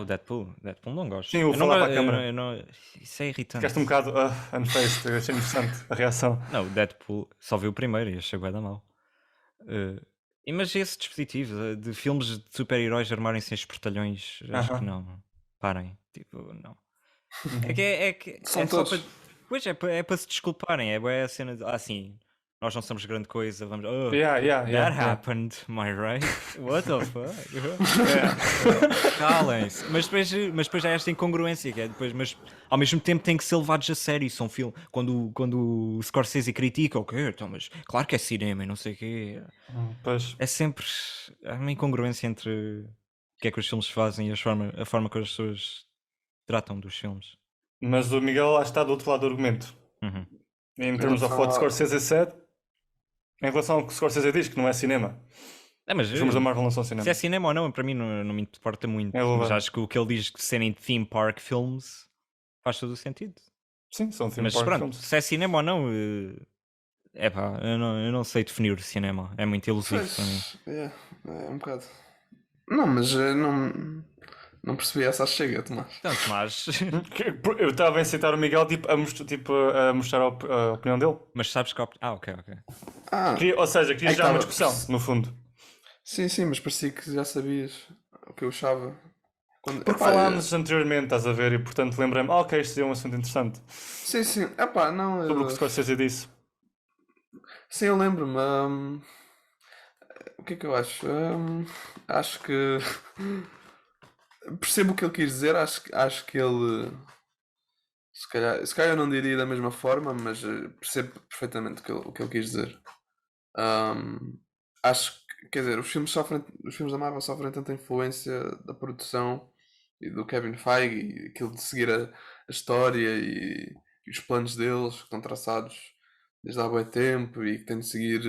O Deadpool não gosto. Sim, o Eu não falar gosto. para a câmara. Isso é irritante. Ficaste um bocado unfaced, eu achei interessante a reação. Não, o Deadpool só vi o primeiro e achei bué da mal. Mas esse dispositivo de filmes de super-heróis armarem-se em espertalhões, acho que não. Parem. Tipo, não. É que São é só todos. para. Pois é para se desculparem. É bué a cena de. Sim, nós não somos grande coisa. Vamos. Oh, Yeah. happened, my right? What the fuck? Yeah. Calem-se. Mas depois há esta incongruência, que é depois, mas ao mesmo tempo tem que ser levados a sério. São filme. Quando o Scorsese critica, ok, então, mas claro que é cinema e não sei o quê. Pois. É sempre. Há uma incongruência entre o que é que os filmes fazem e a forma que as pessoas tratam dos filmes. Mas o Miguel lá está do outro lado do argumento. Uhum. In terms of what Scorsese said, em relação ao que Scorsese diz, que não é cinema. Mas Os filmes da Marvel não são cinema. se é cinema ou não, para mim não me importa muito. Mas acho que o que ele diz de serem theme park films faz todo o sentido. Sim, são theme Mas park pronto, films. se é cinema ou não, eu não sei definir o cinema. É muito elusivo para mim. É um bocado. Não, mas não percebi essa chega, Tomás. Então, Tomás. Eu estava a incitar o Miguel tipo, a mostrar a opinião dele. Mas sabes que. Ok. Ou seja, queria já uma discussão, no fundo. Sim, mas parecia que já sabias o que eu achava. Porque falámos anteriormente, estás a ver, e portanto lembrei-me, ok, isto é um assunto interessante. Sim, não. Sobre o que Scorsese disse. Sim, eu lembro-me. O que é que eu acho? Acho que. Percebo o que ele quis dizer, acho que ele. Se calhar eu não diria da mesma forma, mas percebo perfeitamente o que ele quis dizer. Acho quer dizer, os filmes da Marvel sofrem tanta influência da produção e do Kevin Feige e aquilo de seguir a história e os planos deles que estão traçados desde há bué tempo e que têm de seguir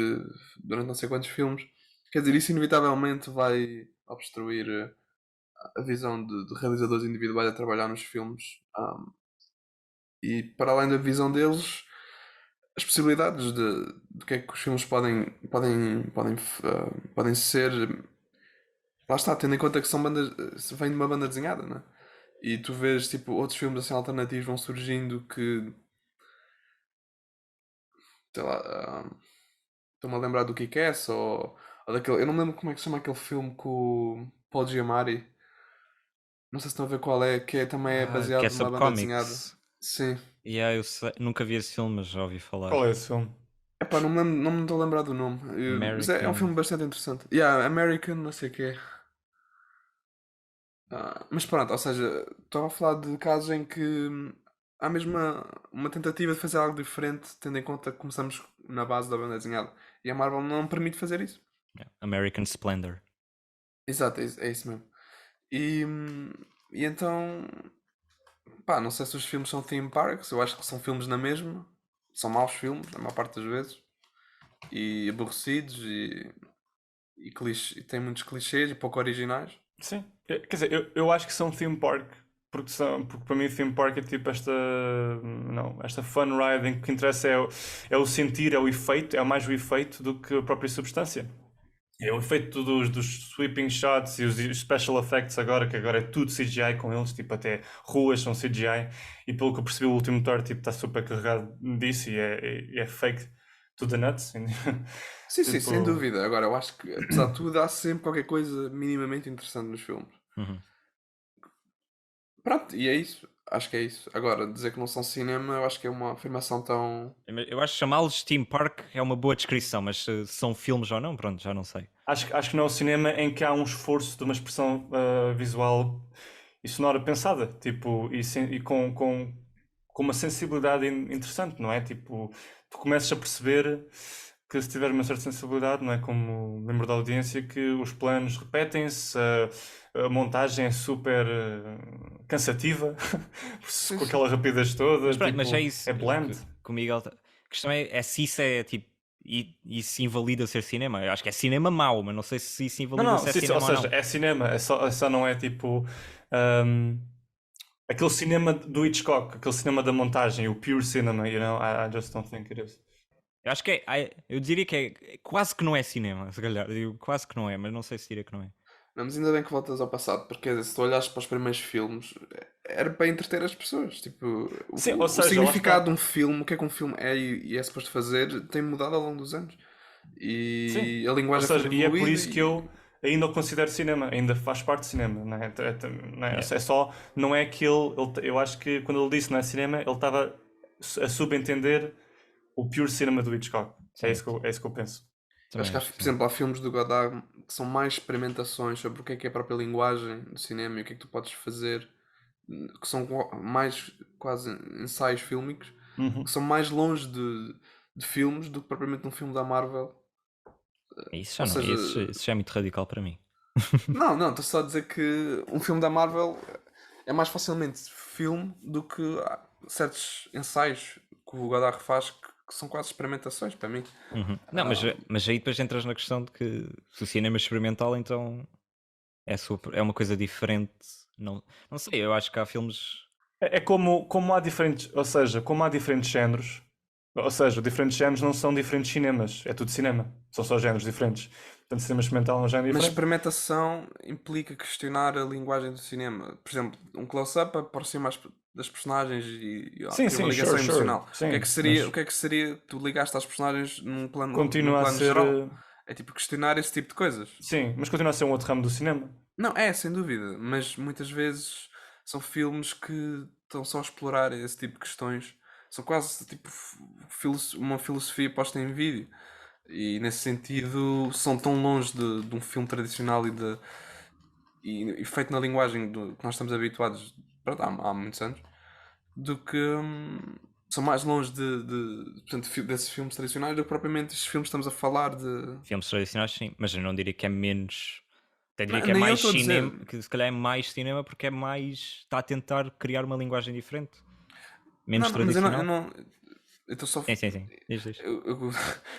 durante não sei quantos filmes. Quer dizer, isso inevitavelmente vai obstruir a visão de realizadores individuais a trabalhar nos filmes. E para além da visão deles, as possibilidades de que é que os filmes podem ser. Lá está, tendo em conta que são bandas, vem de uma banda desenhada, né? E tu vês tipo outros filmes assim alternativos vão surgindo que, sei lá, estou-me a lembrar do Kick-Ass ou daquele, eu não me lembro como é que se chama aquele filme com o Paul Giamatti. Não sei se estão a ver qual é, que também é Que é baseado numa sobre banda desenhada. comics. Sim. Yeah, eu nunca vi esse filme, mas já ouvi falar. Qual é esse filme? Epá, não me estou a lembrar do nome. Mas é um filme American. bastante interessante. Yeah, American, não sei o quê. Mas pronto, ou seja, estou a falar de casos em que há mesmo uma tentativa de fazer algo diferente, tendo em conta que começamos na base da banda desenhada. E a Marvel não permite fazer isso. Yeah, American Splendor. Exato, é isso mesmo. E, e então, pá, não sei se os filmes são theme parks, eu acho que são filmes na mesma. São maus filmes, na maior parte das vezes. E aborrecidos e tem muitos clichês e pouco originais. Sim. Quer dizer, eu acho que são theme park. Porque para mim theme park é tipo esta. Não, esta fun ride em que o que interessa é o sentir, é o efeito, é mais o efeito do que a própria substância. É o efeito dos sweeping shots e os special effects agora, que agora é tudo CGI com eles, tipo até ruas são CGI, e pelo que eu percebi o último Thor tipo, está super carregado disso e é fake to the nuts. Sim, sim, sem Tipo, dúvida. Agora, eu acho que, apesar de tudo, há sempre qualquer coisa minimamente interessante nos filmes. Uhum. Pronto, e é isso. Acho que é isso. Agora, dizer que não são cinema, eu acho que é uma afirmação tão. Eu acho que chamá-los Theme Park é uma boa descrição, mas se são filmes ou não, pronto, já não sei. acho que não é o cinema em que há um esforço de uma expressão visual e sonora pensada, tipo, e com uma sensibilidade interessante, não é? Tipo, tu começas a perceber que se tiver uma certa sensibilidade, não é? Como membro da audiência, que os planos repetem-se, a montagem é super cansativa, Sim, com sim. aquela rapidez toda, Mas pronto, mas é tipo, isso é bland. que o Miguel. A questão é se isso é tipo. E isso invalida ser cinema. Eu acho que é cinema mau, mas não sei se isso Não, invalida não, se é sim, sim, ou cinema ou seja, não. é cinema, é só não é tipo um, aquele cinema do Hitchcock, aquele cinema da montagem, o pure cinema, I just don't think it is. Eu acho que eu diria que quase que não é cinema, se calhar. Eu quase que não é, mas não sei se diria que não é. Não, mas ainda bem que voltas ao passado, porque quer dizer, se tu olhas para os primeiros filmes, era para entreter as pessoas. Tipo, Sim, ou o seja, lá significado de está. um filme, o que é que um filme é e é suposto fazer, tem mudado ao longo dos anos. Sim, E a ou linguagem foi seja, e é por evoluída isso que e. eu ainda o considero cinema, ainda faz parte de cinema, não é? Não é? Yeah. É só, não é que eu acho que quando ele disse não é cinema, ele estava a subentender o pure cinema do Hitchcock. É Sim, isso que eu penso. Acho também que, acho por que sim. exemplo, há filmes do Godard que são mais experimentações sobre o que é a própria linguagem do cinema e o que é que tu podes fazer, que são mais quase ensaios fílmicos, que Uhum. são mais longe de filmes do que propriamente um filme da Marvel. Isso já Ou não, seja, isso já é muito radical para mim. não, estou só a dizer que um filme da Marvel é mais facilmente filme do que certos ensaios que o Godard faz que são quase experimentações para mim. Uhum. Não, Ah, mas aí depois entras na questão de que se o cinema é experimental, então é uma coisa diferente. Não, não sei, eu acho que há filmes. É como há diferentes, ou seja, como há diferentes géneros, ou seja, diferentes géneros não são diferentes cinemas, é tudo cinema, são só géneros diferentes. Portanto, cinema experimental é um género mas diferente. experimentação implica questionar a linguagem do cinema. Por exemplo, um close-up aproxima das personagens e Sim, cria uma sim, ligação sure, emocional. sim, O mas que é que seria tu ligaste às personagens num continua a plano ser, geral? É tipo questionar esse tipo de coisas. sim, mas continua a ser um outro ramo do cinema. Não, é, sem dúvida, mas muitas vezes são filmes que estão só a explorar esse tipo de questões. São quase tipo uma filosofia posta em vídeo. E nesse sentido são tão longe de um filme tradicional e feito na linguagem que nós estamos habituados pronto, há muitos anos, do que são mais longe portanto, desses filmes tradicionais do que propriamente estes filmes que estamos a falar de. Filmes tradicionais, sim, mas eu não diria que é menos. Até diria Não, que é nem eu mais estou a dizer. cinema, que se calhar é mais cinema porque é mais. Está a tentar criar uma linguagem diferente, Não, menos não, mas eu não. tradicional. Eu estou só. Sim. Diz. Eu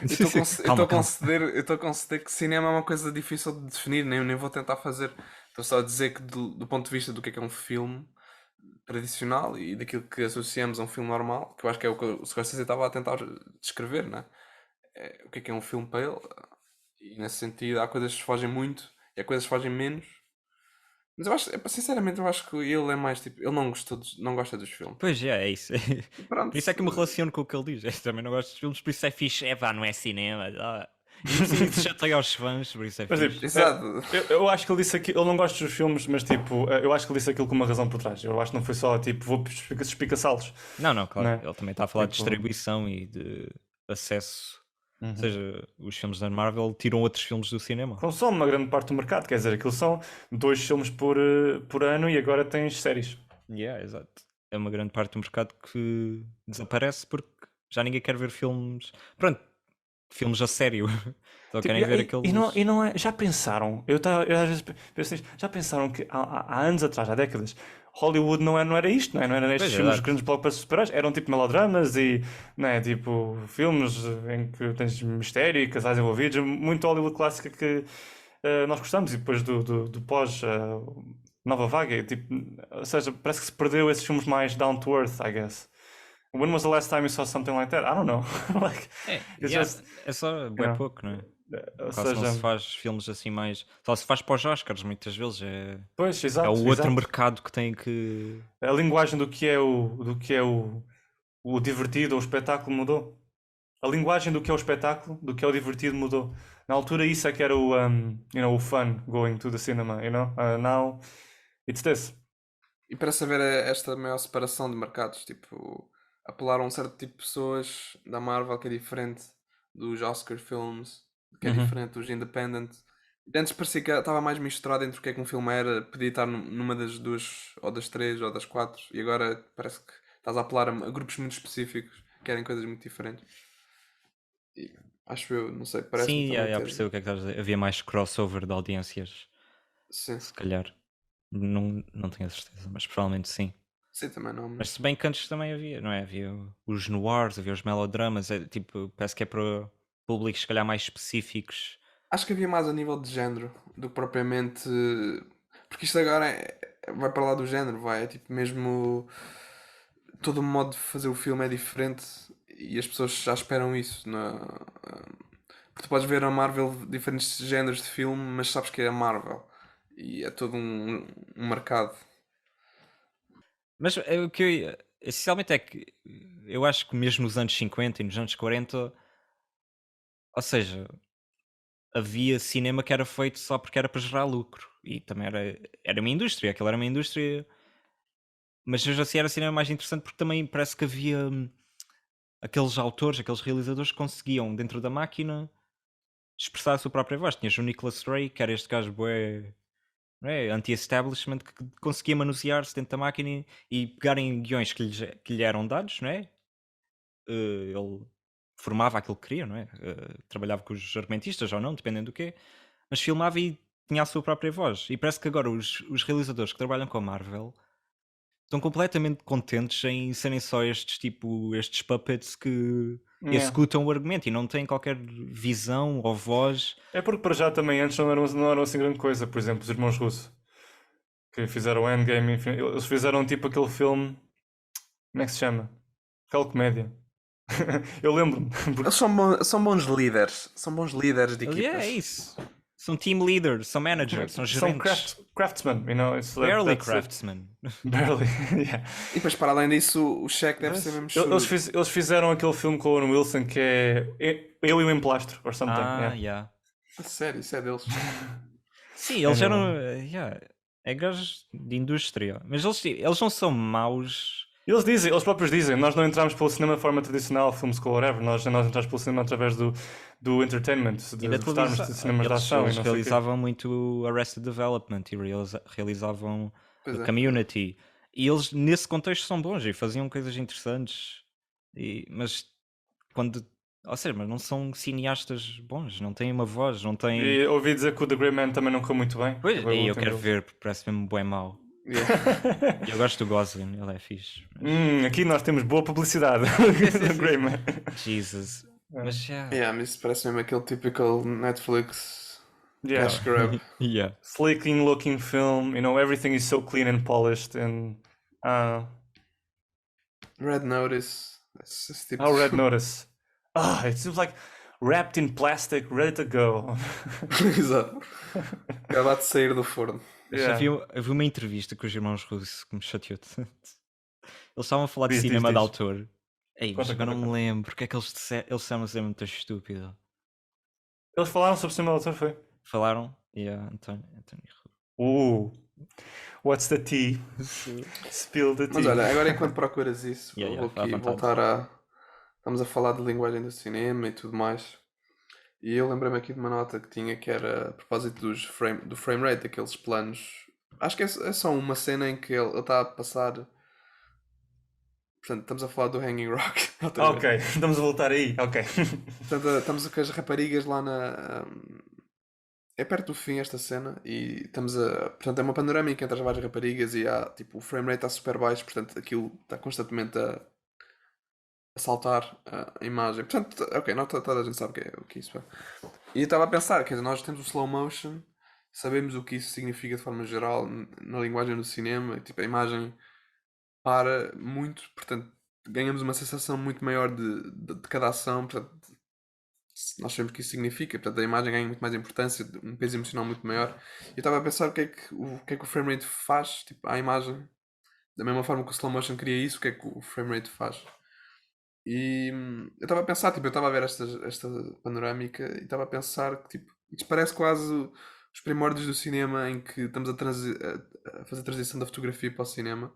estou Calma, a calma. conceder que cinema é uma coisa difícil de definir, nem vou tentar fazer. Estou só a dizer que, do ponto de vista do que é um filme tradicional e daquilo que associamos a um filme normal, que eu acho que é o que o Scorsese estava a tentar descrever, né? O que é um filme para ele. E nesse sentido, há coisas que fogem muito e há coisas que fogem menos. Mas eu acho, sinceramente, eu acho que ele é mais tipo. Ele não gosta dos filmes. Pois é isso. E pronto. Por isso é que me relaciono com o que ele diz. Eu também não gosto de filmes, por isso é fixe. É vá, não é cinema. E isso chateia aos fãs, por isso é Mas, fixe. tipo, Exato. eu acho que ele disse aquilo, ele não gosta dos filmes, mas tipo, eu acho que ele disse aquilo com uma razão por trás. Eu acho que não foi só tipo, vou espicaçá-los. Não, claro. Né? Ele também está a falar de Tipo, distribuição e de acesso. Ou uhum. seja, os filmes da Marvel tiram outros filmes do cinema. Consome uma grande parte do mercado, quer dizer, aquilo são 2 filmes por ano e agora tens séries. Exato. É uma grande parte do mercado que desaparece porque já ninguém quer ver filmes. Pronto, filmes a sério. Só Tipo, querem ver e aqueles. não é. Já pensaram? Eu às vezes penso nisto, já pensaram que há anos atrás, há décadas, Hollywood não era isto, não é? Não eram estes Pois, filmes exato. grandes blockbusters super-heróis, eram tipo melodramas e, não é? Tipo, filmes em que tens mistério e casais envolvidos, muito Hollywood clássica que nós gostamos e depois do pós. Nova vaga, tipo, ou seja, parece que se perdeu esses filmes mais down to earth, I guess. When was the last time you saw something like that? I don't know. Like, it's just, É só you bué know, pouco, não é? ou Quase não se seja, faz filmes assim mais. Só se faz para os Oscars, muitas vezes. pois, É o exato, outro exato. mercado que tem que. A linguagem do que é o divertido ou o espetáculo mudou. A linguagem do que é o espetáculo, do que é o divertido mudou. Na altura isso é que era o fun going to the cinema, now it's this. E para saber esta maior separação de mercados, tipo, apelar a um certo tipo de pessoas da Marvel que é diferente dos Oscar filmes, que é Uhum. diferente dos Independent. Antes parecia que estava mais misturado entre o que é que um filme era, podia estar numa das duas, ou das três, ou das quatro, e agora parece que estás a apelar a grupos muito específicos que querem coisas muito diferentes. E acho eu, não sei, parece-me Sim, também já ter. percebo o que é que estás a dizer. Havia mais crossover de audiências, Sim, se calhar. Não tenho a certeza, mas provavelmente sim. sim, também não, Mas mas. se bem que antes também havia, não é? Havia os noirs, havia os melodramas, tipo, parece que é para públicos se calhar mais específicos. Acho que havia mais a nível de género do que propriamente. Porque isto agora vai para lá do género, vai. É tipo mesmo. Todo o modo de fazer o filme é diferente e as pessoas já esperam isso. Porque tu podes ver a Marvel diferentes géneros de filme, mas sabes que é a Marvel. E é todo um mercado. Mas o que essencialmente é que eu acho que mesmo nos anos 50 e nos anos 40, ou seja, havia cinema que era feito só porque era para gerar lucro. E também era uma indústria, aquilo era uma indústria. Mas mesmo assim era cinema mais interessante porque também parece que havia aqueles autores, aqueles realizadores que conseguiam, dentro da máquina, expressar a sua própria voz. Tinhas o Nicholas Ray, que era este gajo bué, não é, anti-establishment, que conseguia manusear-se dentro da máquina e pegar em guiões que lhe eram dados, não é? Ele formava aquilo que queria, não é? Trabalhava com os argumentistas ou não, dependendo do quê, mas filmava e tinha a sua própria voz. E parece que agora os realizadores que trabalham com a Marvel estão completamente contentes em serem só estes puppets que Yeah. executam o argumento e não têm qualquer visão ou voz. É porque para já também antes não eram assim grande coisa. Por exemplo, os irmãos Russo que fizeram o Endgame, enfim, eles fizeram tipo aquele filme, como é que se chama? Aquela comédia. Eu lembro-me, porque Eles são bons líderes. São bons líderes de É equipas. isso. São team leaders, são managers, são são gerentes. craftsmen, it's Barely that's it. craftsmen. Barely, yeah. E depois, para além disso, o cheque deve ser mesmo chulo. Eles fizeram aquele filme com o Owen Wilson que é Eu e o Emplastro, or something. Yeah. Yeah. Sério, isso é deles. Sim, eles É eram. mesmo. Yeah, é gajos de indústria. Mas eles não são maus. Eles próprios dizem, nós não entramos pelo cinema de forma tradicional, film school, whatever, nós entramos pelo cinema através do entertainment, E da de gostarmos de cinemas de ação e eles não sei o quê. realizavam muito o Arrested Development e realizavam Pois o é. Community. E eles, nesse contexto, são bons e faziam coisas interessantes. Mas quando. Ou seja, mas não são cineastas bons, não têm uma voz, não têm. E ouvi dizer que o The Grey Man também não correu muito bem. Pois, Foi o aí eu último quero deles. ver, porque parece mesmo bué mau. Yeah. Eu gosto do Gosling, ele é fixe. Mas... Aqui nós temos boa publicidade. The Grey Man. Jesus. Mas já. Yeah, mas isso parece mesmo aquele typical Netflix Yeah. cash grab. Yeah. Sleeking looking film, everything is so clean and polished and Red Notice. Esse tipo oh, de Red filme. Notice. It seems like wrapped in plastic, ready to go. Exato. Acabado de sair do forno. Yeah. Eu vi uma entrevista com os irmãos russos que me chateou tanto. Eles estavam a falar de Diz, cinema diz, de diz. autor. Ei, mas Conta, agora não conta, me lembro porque é que eles disseram ser muito estúpido. Eles falaram sobre o cinema de autor, foi? Falaram? António Rui. What's the tea? Spill the tea. Mas olha, agora enquanto procuras isso, Yeah, vou vá à aqui vontade. voltar a. Estamos a falar de linguagem do cinema e tudo mais. E eu lembrei-me aqui de uma nota que tinha que era a propósito do frame rate, daqueles planos. Acho que é só uma cena em que ele está a passar. Portanto, estamos a falar do Hanging Rock. outra vez. Ok, estamos a voltar aí. Ok. Portanto, estamos com as raparigas lá na. É perto do fim esta cena e estamos a. Portanto, é uma panorâmica entre as várias raparigas e há, tipo, o frame rate está super baixo, portanto, aquilo está constantemente a saltar a imagem. Portanto, ok, não toda a gente sabe o que isso é. E eu estava a pensar, quer dizer, nós temos o slow motion, sabemos o que isso significa de forma geral na linguagem do cinema, tipo, a imagem para muito, portanto, ganhamos uma sensação muito maior de cada ação, portanto, nós sabemos o que isso significa, portanto, a imagem ganha muito mais importância, um peso emocional muito maior. E eu estava a pensar o que é que o frame rate faz, tipo, à imagem, da mesma forma que o slow motion cria isso, o que é que o frame rate faz. E eu estava a pensar, tipo, eu estava a ver esta panorâmica e estava a pensar que, tipo, isto parece quase os primórdios do cinema em que estamos a fazer a transição da fotografia para o cinema,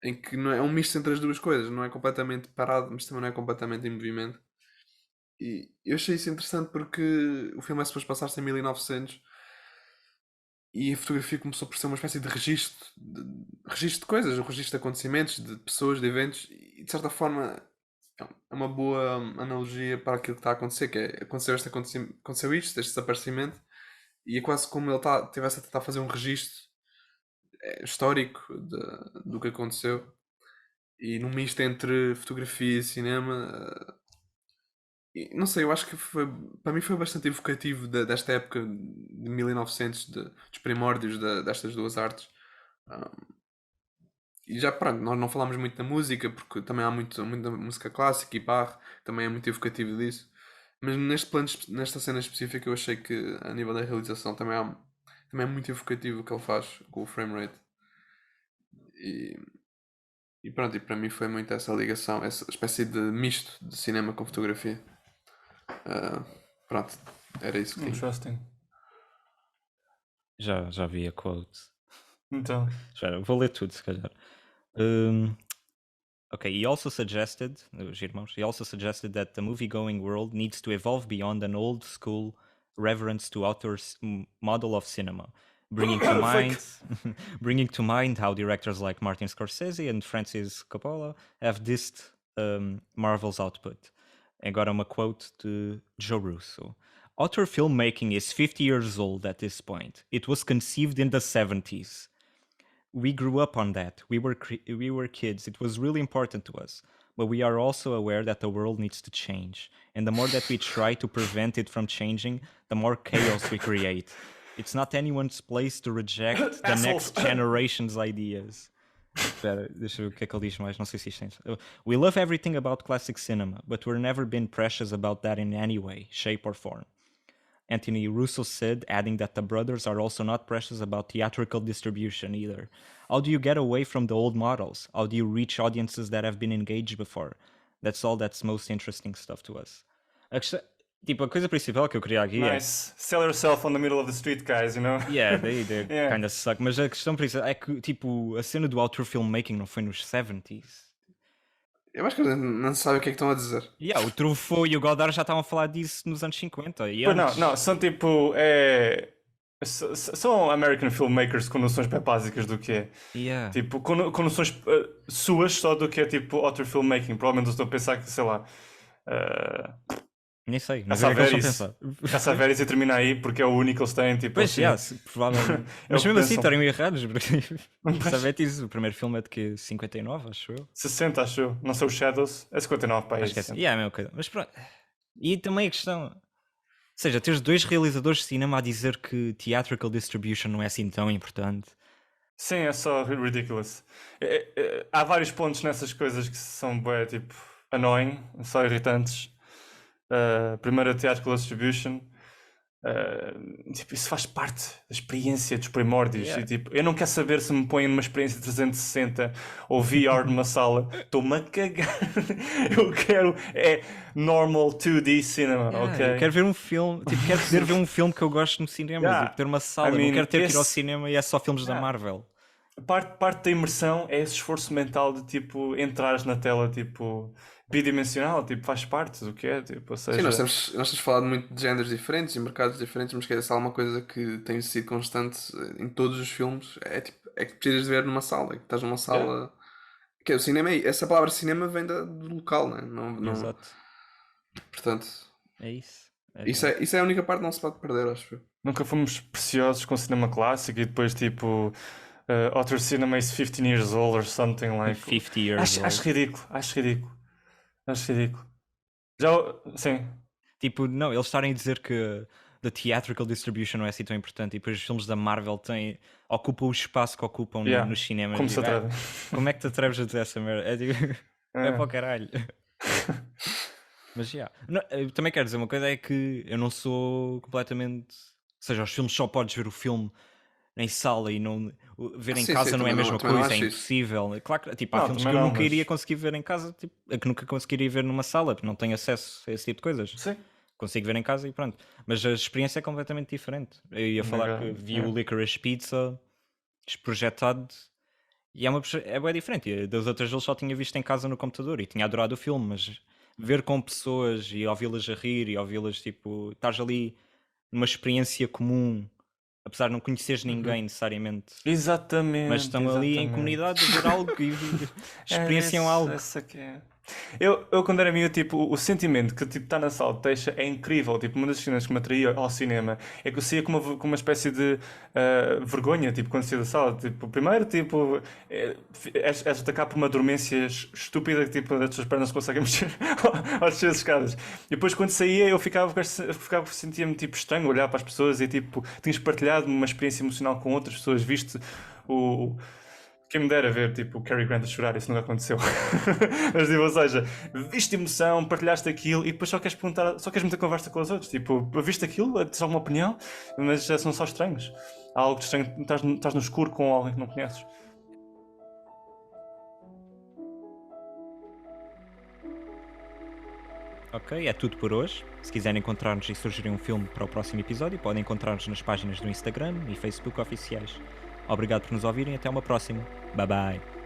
em que não é um misto entre as duas coisas, não é completamente parado, mas também não é completamente em movimento. E eu achei isso interessante porque o filme é suposto passar-se em 1900 e a fotografia começou por ser uma espécie de registro de coisas, um registro de acontecimentos, de pessoas, de eventos, e de certa forma é uma boa analogia para aquilo que está a acontecer, que é, aconteceu isto, este desaparecimento, e é quase como ele estivesse a tentar fazer um registro histórico do que aconteceu, e num misto entre fotografia e cinema. E não sei, eu acho que para mim foi bastante evocativo desta época de 1900, dos primórdios destas duas artes. E já pronto, nós não falámos muito da música, porque também há muita música clássica e Bach, também é muito evocativo disso. Mas nesta cena específica, eu achei que a nível da realização também é muito evocativo o que ele faz com o frame rate. E pronto, e para mim foi muito essa ligação, essa espécie de misto de cinema com fotografia. Pronto, era isso que tinha. Interesting. Já vi a quote. Então, Espera, vou ler tudo, se calhar. Okay, he also suggested that the movie-going world needs to evolve beyond an old school reverence to authors' model of cinema, bringing to mind how directors like Martin Scorsese and Francis Coppola have dissed Marvel's output. Agora uma quote de Joe Russo. Author filmmaking is 50 years old at this point. It was conceived in the 70s. We grew up on that. We were kids. It was really important to us. But we are also aware that the world needs to change. And the more that we try to prevent it from changing, the more chaos we create. It's not anyone's place to reject the next generation's ideas. Espera, deixa eu ver o que é que ele diz mais. Não sei se isto tem. We love everything about classic cinema, but we're never been precious about that in any way, shape or form. Anthony Russo said, adding that the brothers are also not precious about theatrical distribution either. How do you get away from the old models? How do you reach audiences that have been engaged before? That's all that's most interesting stuff to us. A coisa principal que eu queria aqui nice. Sell yourself on the middle of the street, guys, you know? Yeah, they kind of suck. Mas a questão principal é que, tipo, a cena do auteur filmmaking não foi nos 70s. Eu acho que não sabem o que é que estão a dizer. O Truffaut e o Godard já estavam a falar disso nos anos 50. Não, são tipo. São American filmmakers com noções bem básicas do que é. Yeah. Tipo, com noções suas só do que é tipo outro filmmaking. Provavelmente eu estou a pensar que, sei lá, Nem sei, mas Caça é o que eles Averis, estão a pensar. Caça Averis e termina aí porque é o único que eles têm. Tipo, Pois, assim, já, provavelmente. é o Mas que mesmo assim pensam. estarem errados, porque Pois. Sabetis, o primeiro filme é de que 59, acho eu. 60, acho eu. Não sei os Shadows. É 59, pá. É Acho que é assim. 60. Yeah, é a mesma coisa. Mas pronto. E também a questão. Ou seja, teres dois realizadores de cinema a dizer que theatrical distribution não é assim tão importante. Sim, é só ridiculous. Há vários pontos nessas coisas que são bué, tipo, annoying, só irritantes. Primeiro, a theatrical distribution. Tipo, isso faz parte da experiência dos primórdios. Yeah. E, tipo, eu não quero saber se me põem numa experiência 360 ou VR numa sala. Estou-me a cagar. Eu quero normal 2D cinema, Yeah, ok? eu quero ver um filme, tipo, quero poder ver um filme que eu gosto no cinema, Yeah. tipo, ter uma sala, I mean, não quero ter que ir ao esse- cinema e é só filmes da Yeah. Marvel. Parte da imersão é esse esforço mental de tipo entrares na tela tipo bidimensional, tipo faz parte do que é, tipo, ou seja, Sim, nós temos falado muito de géneros diferentes e mercados diferentes, mas quer dizer, há uma coisa que tem sido constante em todos os filmes, é que precisas de ver numa sala, é que estás numa sala. Que é, o cinema essa palavra cinema vem do local, né? Não, Exato. portanto, É isso. isso é a única parte que não se pode perder, acho eu. nunca fomos preciosos com cinema clássico e depois tipo Other cinema is 15 years old or something like. 50 years Acho ridículo. Já, sim. Tipo, não, eles estarem a dizer que the theatrical distribution não é assim tão importante e depois os filmes da Marvel ocupam o espaço que ocupam Yeah. nos cinemas. Como se Tipo, atreve. como é que te atreves a dizer essa merda? É tipo, é para o caralho. Mas já. Eu também quero dizer uma coisa, é que eu não sou completamente. Ou seja, os filmes só podes ver o filme em sala e não ver em Sim, casa sim, não é a também mesma também não coisa, é acho isso. impossível. Claro que tipo, há Não, filmes que também eu não, nunca mas- iria conseguir ver em casa, tipo, que nunca conseguiria ver numa sala, porque não tenho acesso a esse tipo de coisas. Sim. Consigo ver em casa e pronto. Mas a experiência é completamente diferente. Eu ia falar que vi o Licorice Pizza projetado e é bem diferente. E das outras vezes só tinha visto em casa no computador e tinha adorado o filme, mas ver com pessoas e ouvi-las a rir e ouvi-las tipo, estás ali numa experiência comum, apesar de não conheceres ninguém necessariamente, Exatamente. mas estão ali em exatamente. comunidade a ver algo e experienciam algo. Essa que é. Eu quando era miúdo, tipo, o sentimento que tipo, está na sala de Teixa é incrível. Tipo, uma das cenas que me atraía ao cinema é que eu saía com uma espécie de vergonha, tipo, quando saía da sala. Tipo, primeiro, tipo, és atacar por uma dormência estúpida que tipo, as tuas pernas não conseguem mexer ao descer as escadas. E depois, quando saía, eu sentia-me tipo estranho olhar para as pessoas e tipo, tinhas partilhado uma experiência emocional com outras pessoas, viste quem me dera ver tipo, o Cary Grant a chorar, isso nunca aconteceu. Mas tipo, ou seja, viste emoção, partilhaste aquilo e depois só queres meter conversa com os outros. Tipo, viste aquilo, tens alguma opinião, mas são só estranhos. Há algo de estranho, estás no escuro com alguém que não conheces. Ok, é tudo por hoje. Se quiserem encontrar-nos e sugerir um filme para o próximo episódio, podem encontrar-nos nas páginas do Instagram e Facebook oficiais. Obrigado por nos ouvirem e até uma próxima. Bye bye.